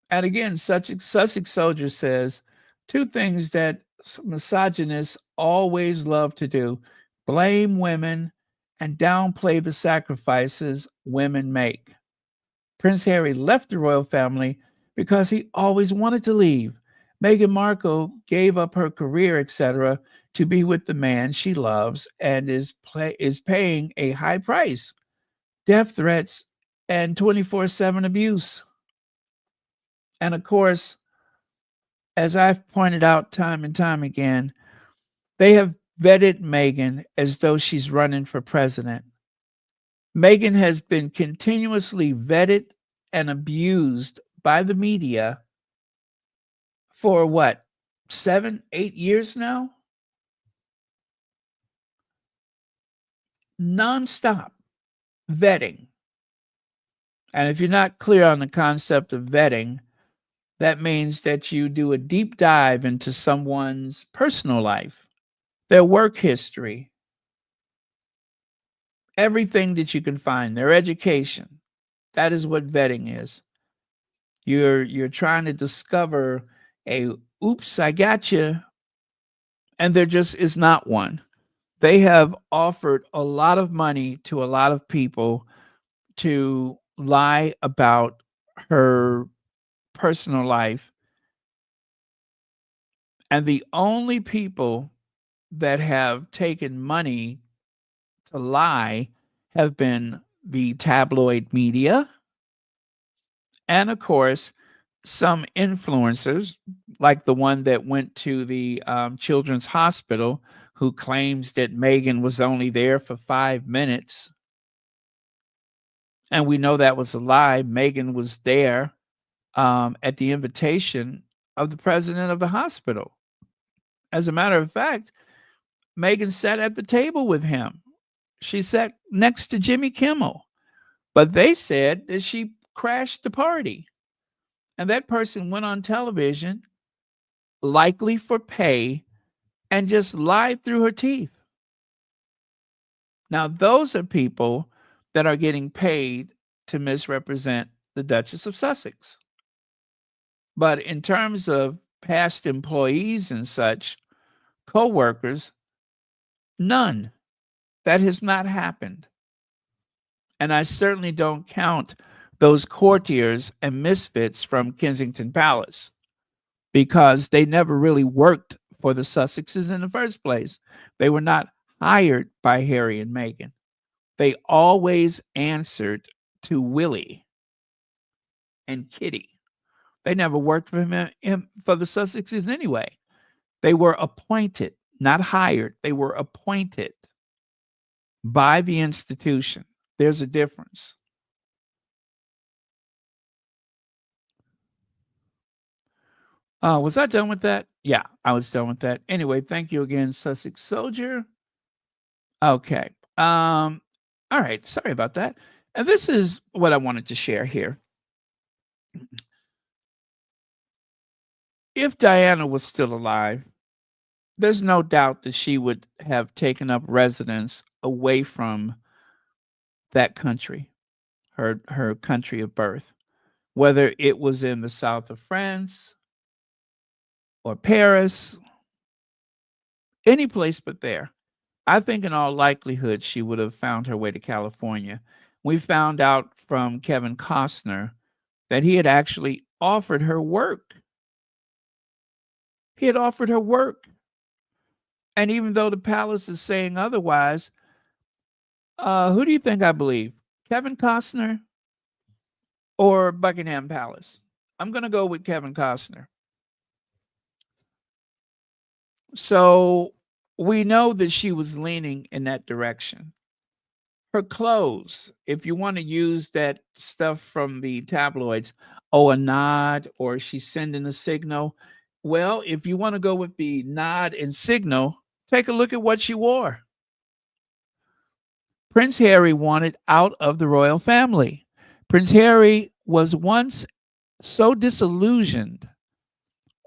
And again, Sussex Soldier says 2 things that misogynists always love to do: blame women and downplay the sacrifices women make. Prince Harry left the royal family because he always wanted to leave, Meghan Markle gave up her career, etc., to be with the man she loves and is paying a high price, death threats, and 24/7 abuse. And of course, as I've pointed out time and time again, they have vetted Meghan as though she's running for president. Meghan has been continuously vetted and abused by the media for what, 7, 8 years now? Nonstop vetting. And if you're not clear on the concept of vetting, that means that you do a deep dive into someone's personal life, their work history, everything that you can find, their education. That is what vetting is. You're trying to discover a oops, I got you, and there just is not one. They have offered a lot of money to a lot of people to lie about her personal life. And the only people that have taken money to lie have been the tabloid media and, of course, some influencers, like the one that went to the children's hospital, who claims that Meghan was only there for 5 minutes. And we know that was a lie. Meghan was there at the invitation of the president of the hospital. As a matter of fact, Meghan sat at the table with him. She sat next to Jimmy Kimmel. But they said that she crashed the party. And that person went on television, likely for pay, and just lied through her teeth. Now, those are people that are getting paid to misrepresent the Duchess of Sussex. But in terms of past employees and such, co-workers, none. That has not happened. And I certainly don't count those courtiers and misfits from Kensington Palace, because they never really worked for the Sussexes in the first place. They were not hired by Harry and Meghan. They always answered to Willie and Kitty. They never worked for him for the Sussexes anyway. They were appointed, not hired. They were appointed by the institution. There's a difference. Was I done with that? Yeah, I was done with that. Anyway, thank you again, Sussex Soldier. Okay. All right. Sorry about that. And this is what I wanted to share here. If Diana was still alive, there's no doubt that she would have taken up residence away from that country, her country of birth, whether it was in the south of France or Paris, any place but there. I think in all likelihood, she would have found her way to California. We found out from Kevin Costner that he had actually offered her work. He had offered her work. And even though the palace is saying otherwise, who do you think I believe? Kevin Costner or Buckingham Palace? I'm going to go with Kevin Costner. So we know that she was leaning in that direction. Her clothes, if you want to use that stuff from the tabloids, a nod, or she's sending a signal. Well, if you want to go with the nod and signal, take a look at what she wore. Prince Harry wanted out of the royal family. Prince Harry was once so disillusioned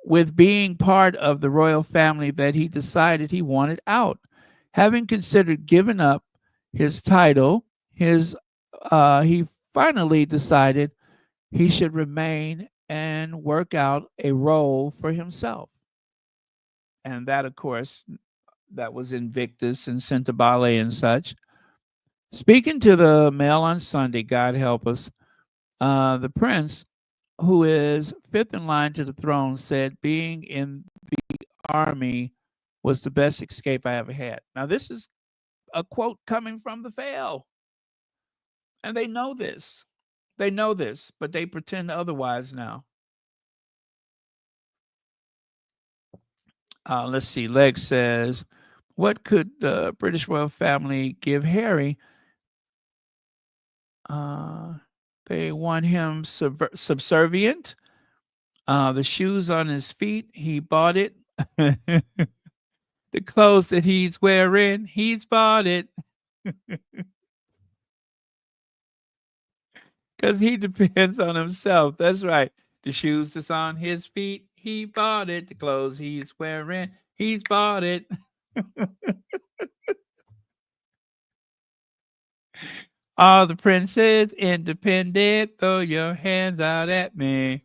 with being part of the royal family that he decided he wanted out. Having considered giving up his title, he finally decided he should remain and work out a role for himself. And that, of course, that was Invictus and Sentabale and such. Speaking to the Mail on Sunday, God help us, the prince who is fifth in line to the throne, said being in the army was the best escape I ever had. Now, this is a quote coming from the fail. And they know this. They know this, but they pretend otherwise now. Let's see. Leg says, what could the British royal family give Harry? They want him subservient. The shoes on his feet, he bought it. The clothes that he's wearing, he's bought it. Because he depends on himself. That's right. The shoes that's on his feet, he bought it. The clothes he's wearing, he's bought it. All the princes independent, throw your hands out at me.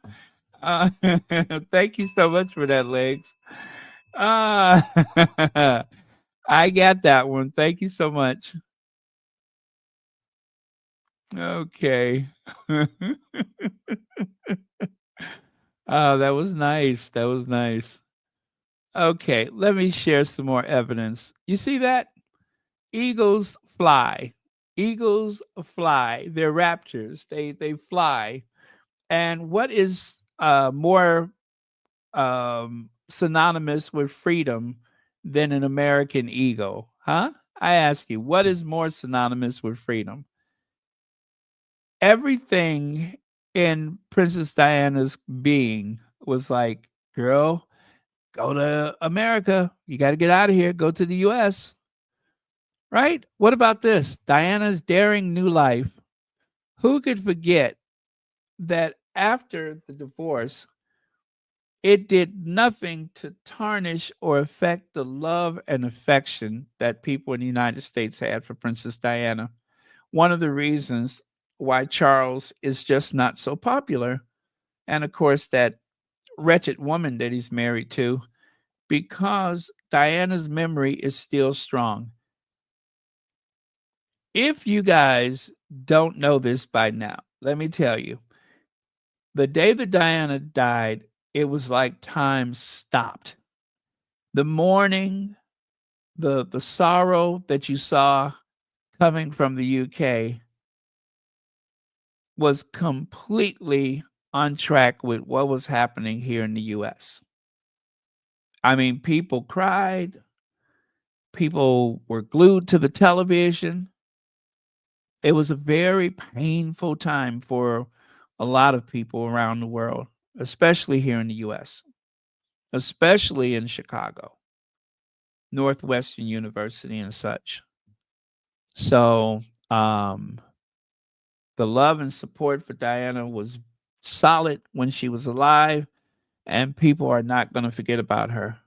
Thank you so much for that, Legs. I got that one. Thank you so much. Okay. Oh, that was nice. That was nice. Okay, let me share some more evidence. You see that? Eagles fly. Eagles fly. They're raptors. They fly. And what is more synonymous with freedom than an American eagle? Huh? I ask you, what is more synonymous with freedom? Everything in Princess Diana's being was like, girl, go to America. You got to get out of here. Go to the US. Right? What about this? Diana's daring new life. Who could forget that after the divorce, it did nothing to tarnish or affect the love and affection that people in the United States had for Princess Diana? One of the reasons why Charles is just not so popular. And of course, that wretched woman that he's married to, because Diana's memory is still strong. If you guys don't know this by now, let me tell you, the day that Diana died, it was like time stopped. The mourning, the sorrow that you saw coming from the UK was completely on track with what was happening here in the US. I mean, people cried, people were glued to the television. It was a very painful time for a lot of people around the world, especially here in the US, especially in Chicago, Northwestern University and such. So, the love and support for Diana was solid when she was alive, and people are not going to forget about her.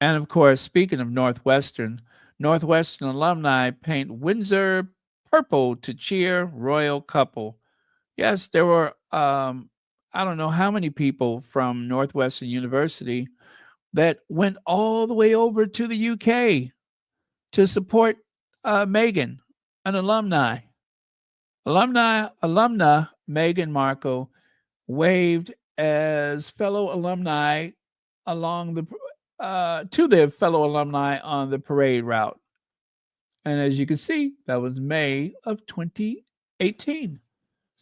And of course, speaking of Northwestern, Northwestern alumni paint Windsor purple to cheer royal couple. Yes, there were, I don't know how many people from Northwestern University that went all the way over to the UK to support Meghan, an alumna. Alumna Meghan Markle waved as fellow alumni along the to their fellow alumni on the parade route. And as you can see, that was May of 2018.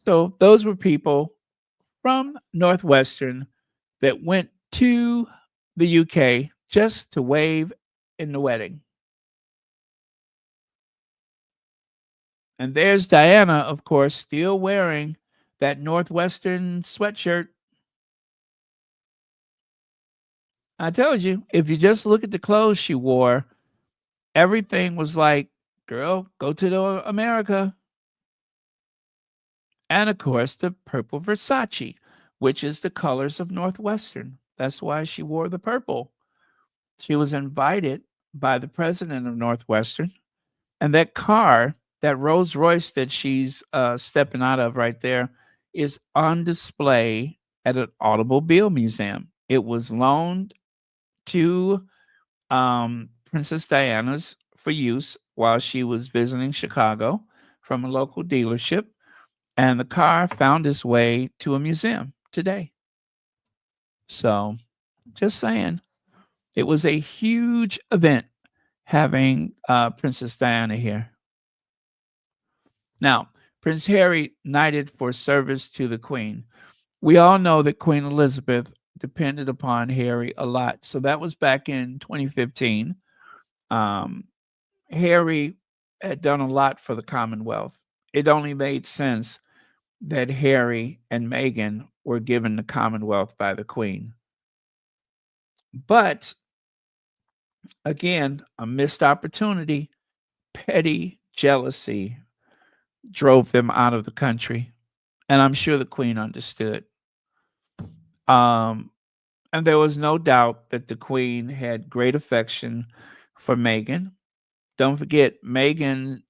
So those were people from Northwestern that went to the UK just to wave in the wedding. And there's Diana, of course, still wearing that Northwestern sweatshirt. I told you, if you just look at the clothes she wore, everything was like, girl, go to America. And of course, the purple Versace, which is the colors of Northwestern. That's why she wore the purple. She was invited by the president of Northwestern. And that car, that Rolls Royce that she's stepping out of right there, is on display at an automobile museum. It was loaned to Princess Diana's for use while she was visiting Chicago from a local dealership. And the car found its way to a museum today. So, just saying, it was a huge event having Princess Diana here. Now, Prince Harry knighted for service to the Queen. We all know that Queen Elizabeth depended upon Harry a lot. So that was back in 2015. Harry had done a lot for the Commonwealth. It only made sense that Harry and Meghan were given the Commonwealth by the Queen. But again, a missed opportunity, petty jealousy drove them out of the country. And I'm sure the Queen understood. And there was no doubt that the Queen had great affection for Meghan. Don't forget, Meghan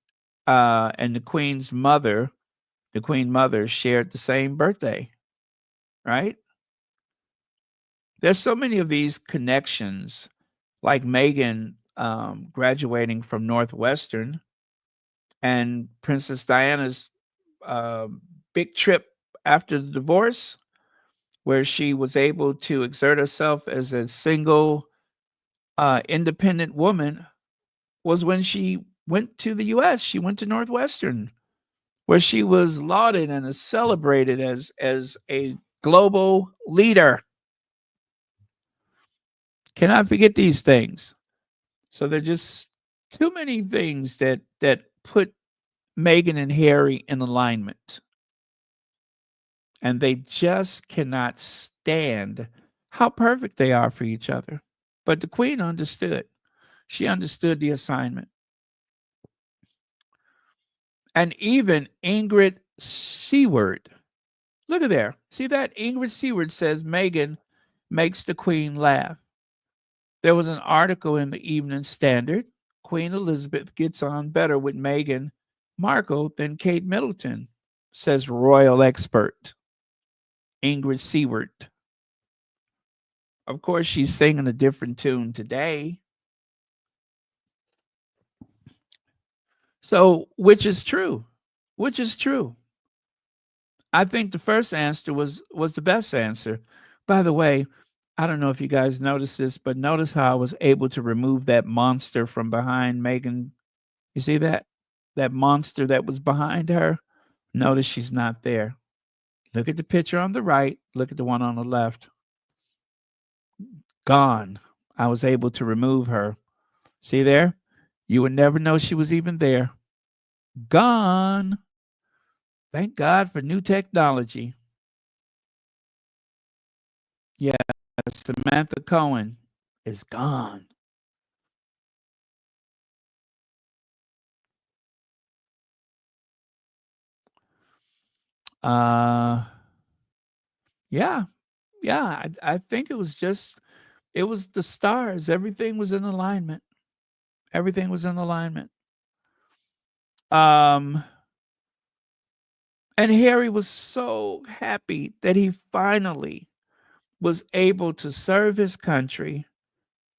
and the Queen's mother, the Queen mother, shared the same birthday, right? There's so many of these connections, like Meghan graduating from Northwestern and Princess Diana's big trip after the divorce, where she was able to exert herself as a single, independent woman, was when she went to the U.S. She went to Northwestern, where she was lauded and is celebrated as a global leader. Cannot forget these things. So there are just too many things that put Meghan and Harry in alignment. And they just cannot stand how perfect they are for each other. But the Queen understood. She understood the assignment. And even Ingrid Seward, look at there. See that? Ingrid Seward says Meghan makes the Queen laugh. There was an article in the Evening Standard. Queen Elizabeth gets on better with Meghan Markle than Kate Middleton, says royal expert Ingrid Seward. Of course, she's singing a different tune today. So, which is true? Which is true? I think the first answer was the best answer. By the way, I don't know if you guys noticed this, but notice how I was able to remove that monster from behind Meghan. You see that? That monster that was behind her? Notice she's not there. Look at the picture on the right. Look at the one on the left. Gone. I was able to remove her. See there? You would never know she was even there. Gone. Thank God for new technology. Yeah, Samantha Cohen is gone. Yeah. I think it was the stars. Everything was in alignment. Everything was in alignment. And Harry was so happy that he finally was able to serve his country,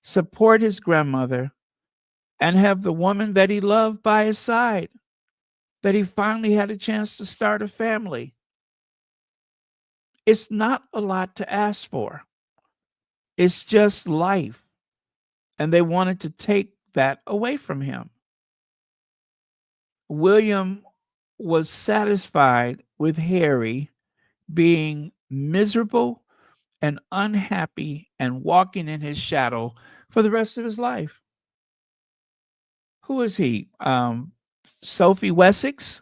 support his grandmother, and have the woman that he loved by his side, that he finally had a chance to start a family. It's not a lot to ask for. It's just life. And they wanted to take that away from him. William was satisfied with Harry being miserable and unhappy and walking in his shadow for the rest of his life. Who is he? Sophie Wessex?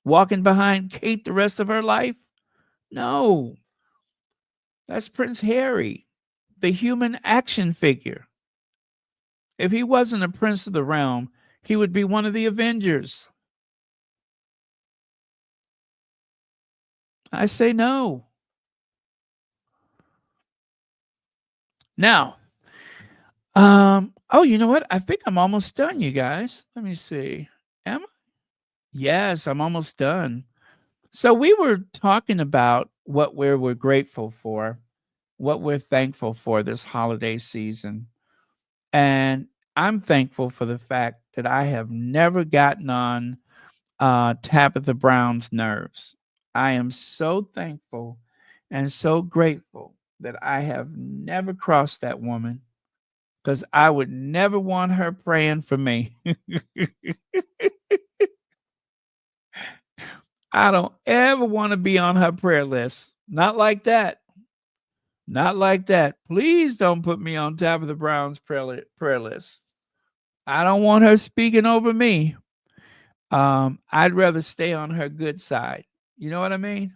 Walking behind Kate the rest of her life? No. That's Prince Harry, the human action figure. If he wasn't a prince of the realm, he would be one of the Avengers. I say no. Now, you know what? I think I'm almost done, you guys. Let me see. Am I? Yes, I'm almost done. So we were talking about what we're grateful for, what we're thankful for this holiday season. And I'm thankful for the fact that I have never gotten on Tabitha Brown's nerves. I am so thankful and so grateful that I have never crossed that woman, because I would never want her praying for me. I don't ever want to be on her prayer list. Not like that. Not like that. Please don't put me on Tabitha Brown's prayer list. I don't want her speaking over me. I'd rather stay on her good side. You know what I mean?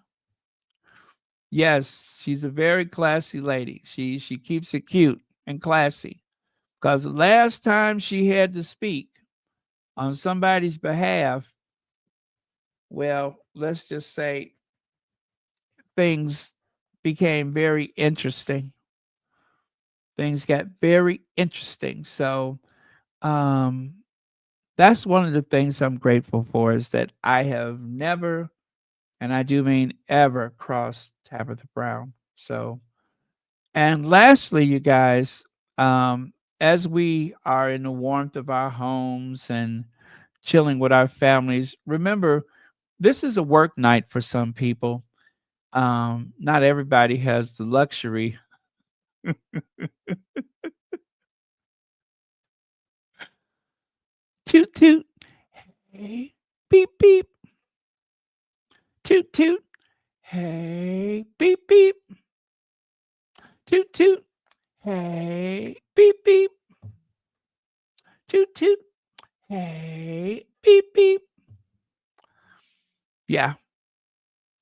Yes, she's a very classy lady. She keeps it cute and classy. Because the last time she had to speak on somebody's behalf, well, let's just say things became very interesting. Things got very interesting. So that's one of the things I'm grateful for, is that I have never, and I do mean ever, crossed Tabitha Brown. So, and lastly, you guys, as we are in the warmth of our homes and chilling with our families, remember, this is a work night for some people. Not everybody has the luxury. Toot toot. Hey, beep beep. Toot toot. Hey, beep beep. Toot toot. Hey, beep beep. Toot toot. Hey, beep beep. Yeah,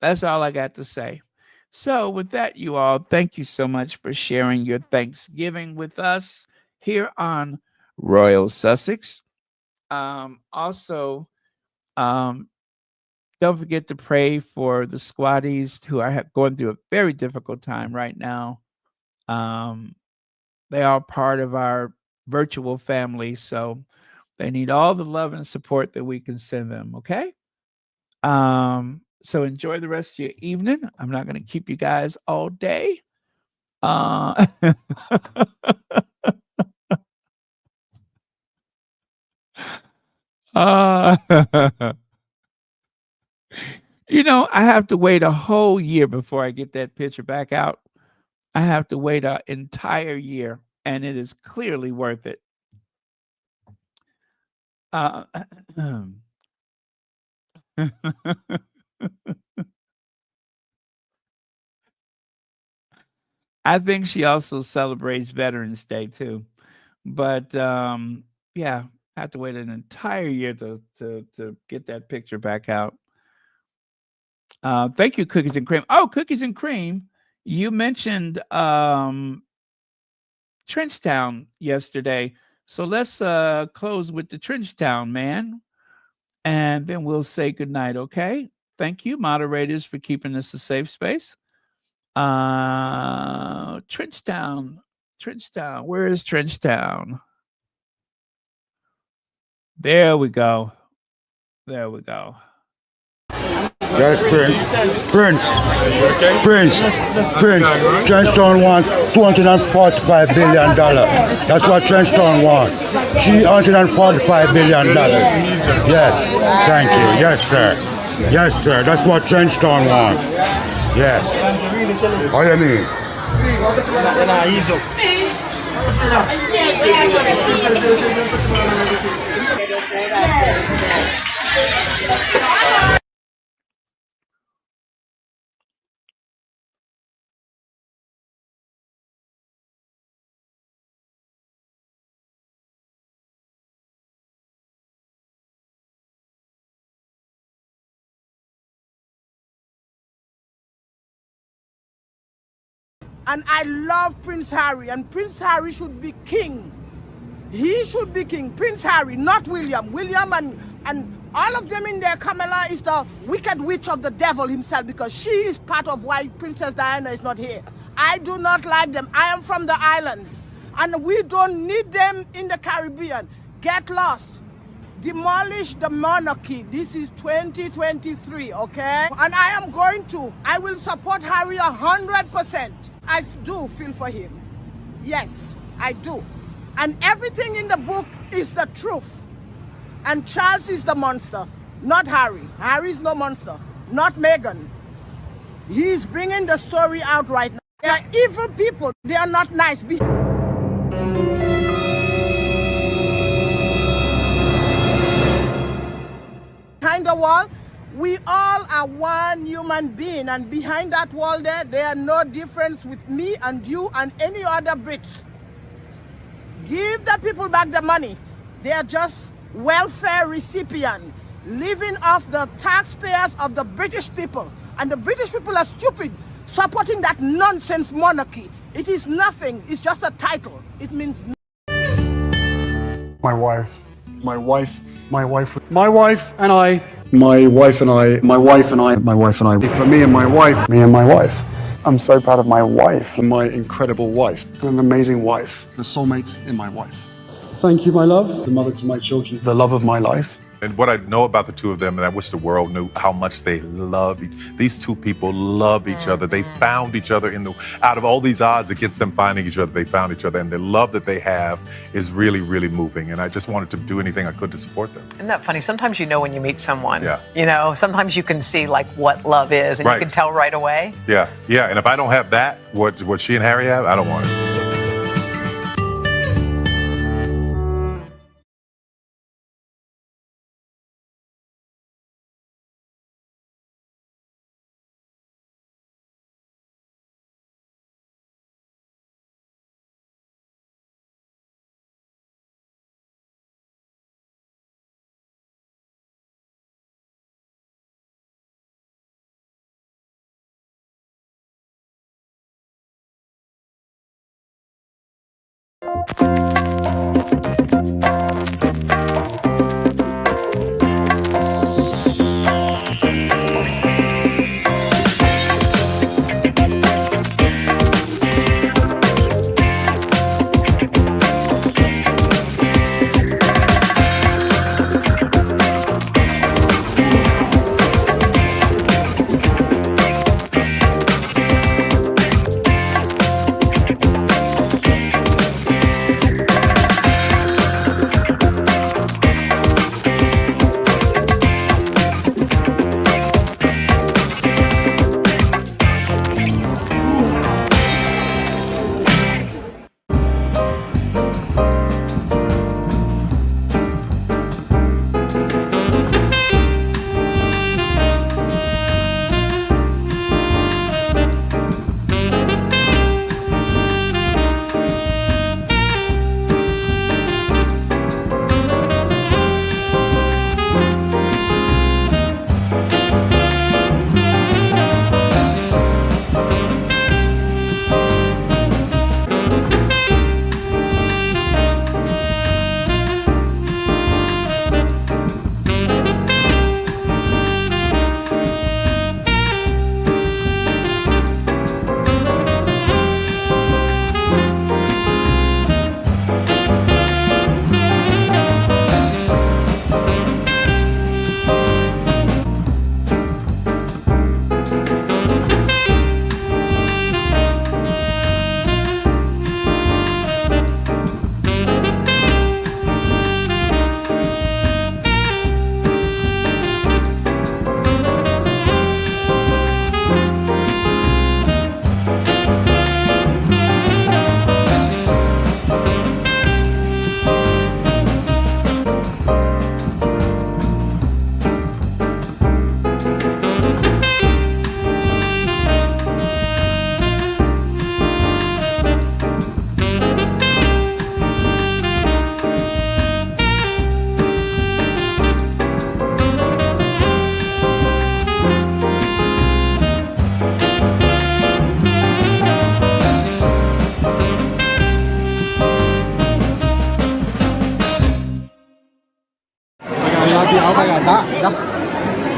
that's all I got to say. So with that, you all, thank you so much for sharing your Thanksgiving with us here on Royal Sussex. Also, don't forget to pray for the squatties who are going through a very difficult time right now. They are part of our virtual family, so they need all the love and support that we can send them, okay? So enjoy the rest of your evening. I'm not going to keep you guys all day. You know, I have to wait a whole year before I get that picture back out. I have to wait an entire year, and it is clearly worth it. I think she also celebrates Veterans Day too. But yeah, I have to wait an entire year to get that picture back out. Thank you, Cookies and Cream. Oh, Cookies and Cream, you mentioned Trenchtown yesterday. So let's close with the Trenchtown, man. And then we'll say goodnight, okay? Thank you, moderators, for keeping this a safe space. Trenchtown. Where is Trenchtown? There we go. Yes, Prince. Trenchtown wants $245 billion. That's what Trenchtown wants. $345 billion. Yes, thank you. Yes, sir. That's what Trenchtown wants. Yes. What do you mean? And I love Prince Harry, and Prince Harry should be king. He should be king. Prince Harry, not William. William and all of them in there, Camilla is the wicked witch of the devil himself, because she is part of why Princess Diana is not here. I do not like them. I am from the islands, and we don't need them in the Caribbean. Get lost. Demolish the monarchy. This is 2023, okay? And I will support Harry 100%. I do feel for him. Yes, I do. And everything in the book is the truth. And Charles is the monster. not Harry. Harry's no monster. Not Meghan. He's bringing the story out right now. They are evil people. They are not nice. Behind the wall, we all are one human being, and behind that wall there are no difference with me and you and any other Brits. Give the people back the money. They are just welfare recipients, living off the taxpayers of the British people. And the British people are stupid, supporting that nonsense monarchy. It is nothing. It's just a title. It means nothing. My wife and I. My wife and I. For me and my wife. I'm so proud of my wife. My incredible wife. An amazing wife. The soulmate in my wife. Thank you, my love. The mother to my children. The love of my life. And what I know about the two of them, and I wish the world knew how much they love these two people love each other. They found each other out of all these odds against them finding each other, they found each other, and the love that they have is really, really moving. And I just wanted to do anything I could to support them. Isn't that funny? Sometimes you know when you meet someone. Yeah. You know, sometimes you can see like what love is, and Right. you can tell right away. Yeah, yeah. And if I don't have that, what she and Harry have, I don't want it.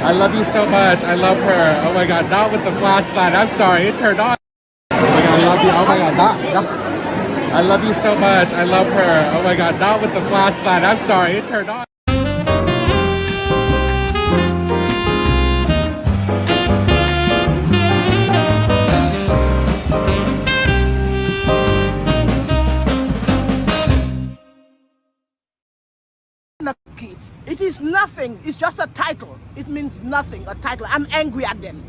I love you so much. I love her. Oh my God, not with the flashlight. I'm sorry, it turned on. Oh my God, I love you. Oh my God, I love you so much. I love her. Oh my God, not with the flashlight. I'm sorry, it turned on. It is nothing. nothing. It's just a title. It means nothing, a title. I'm angry at them.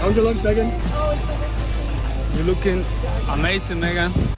How's your lunch, Meghan? You're looking amazing, Meghan.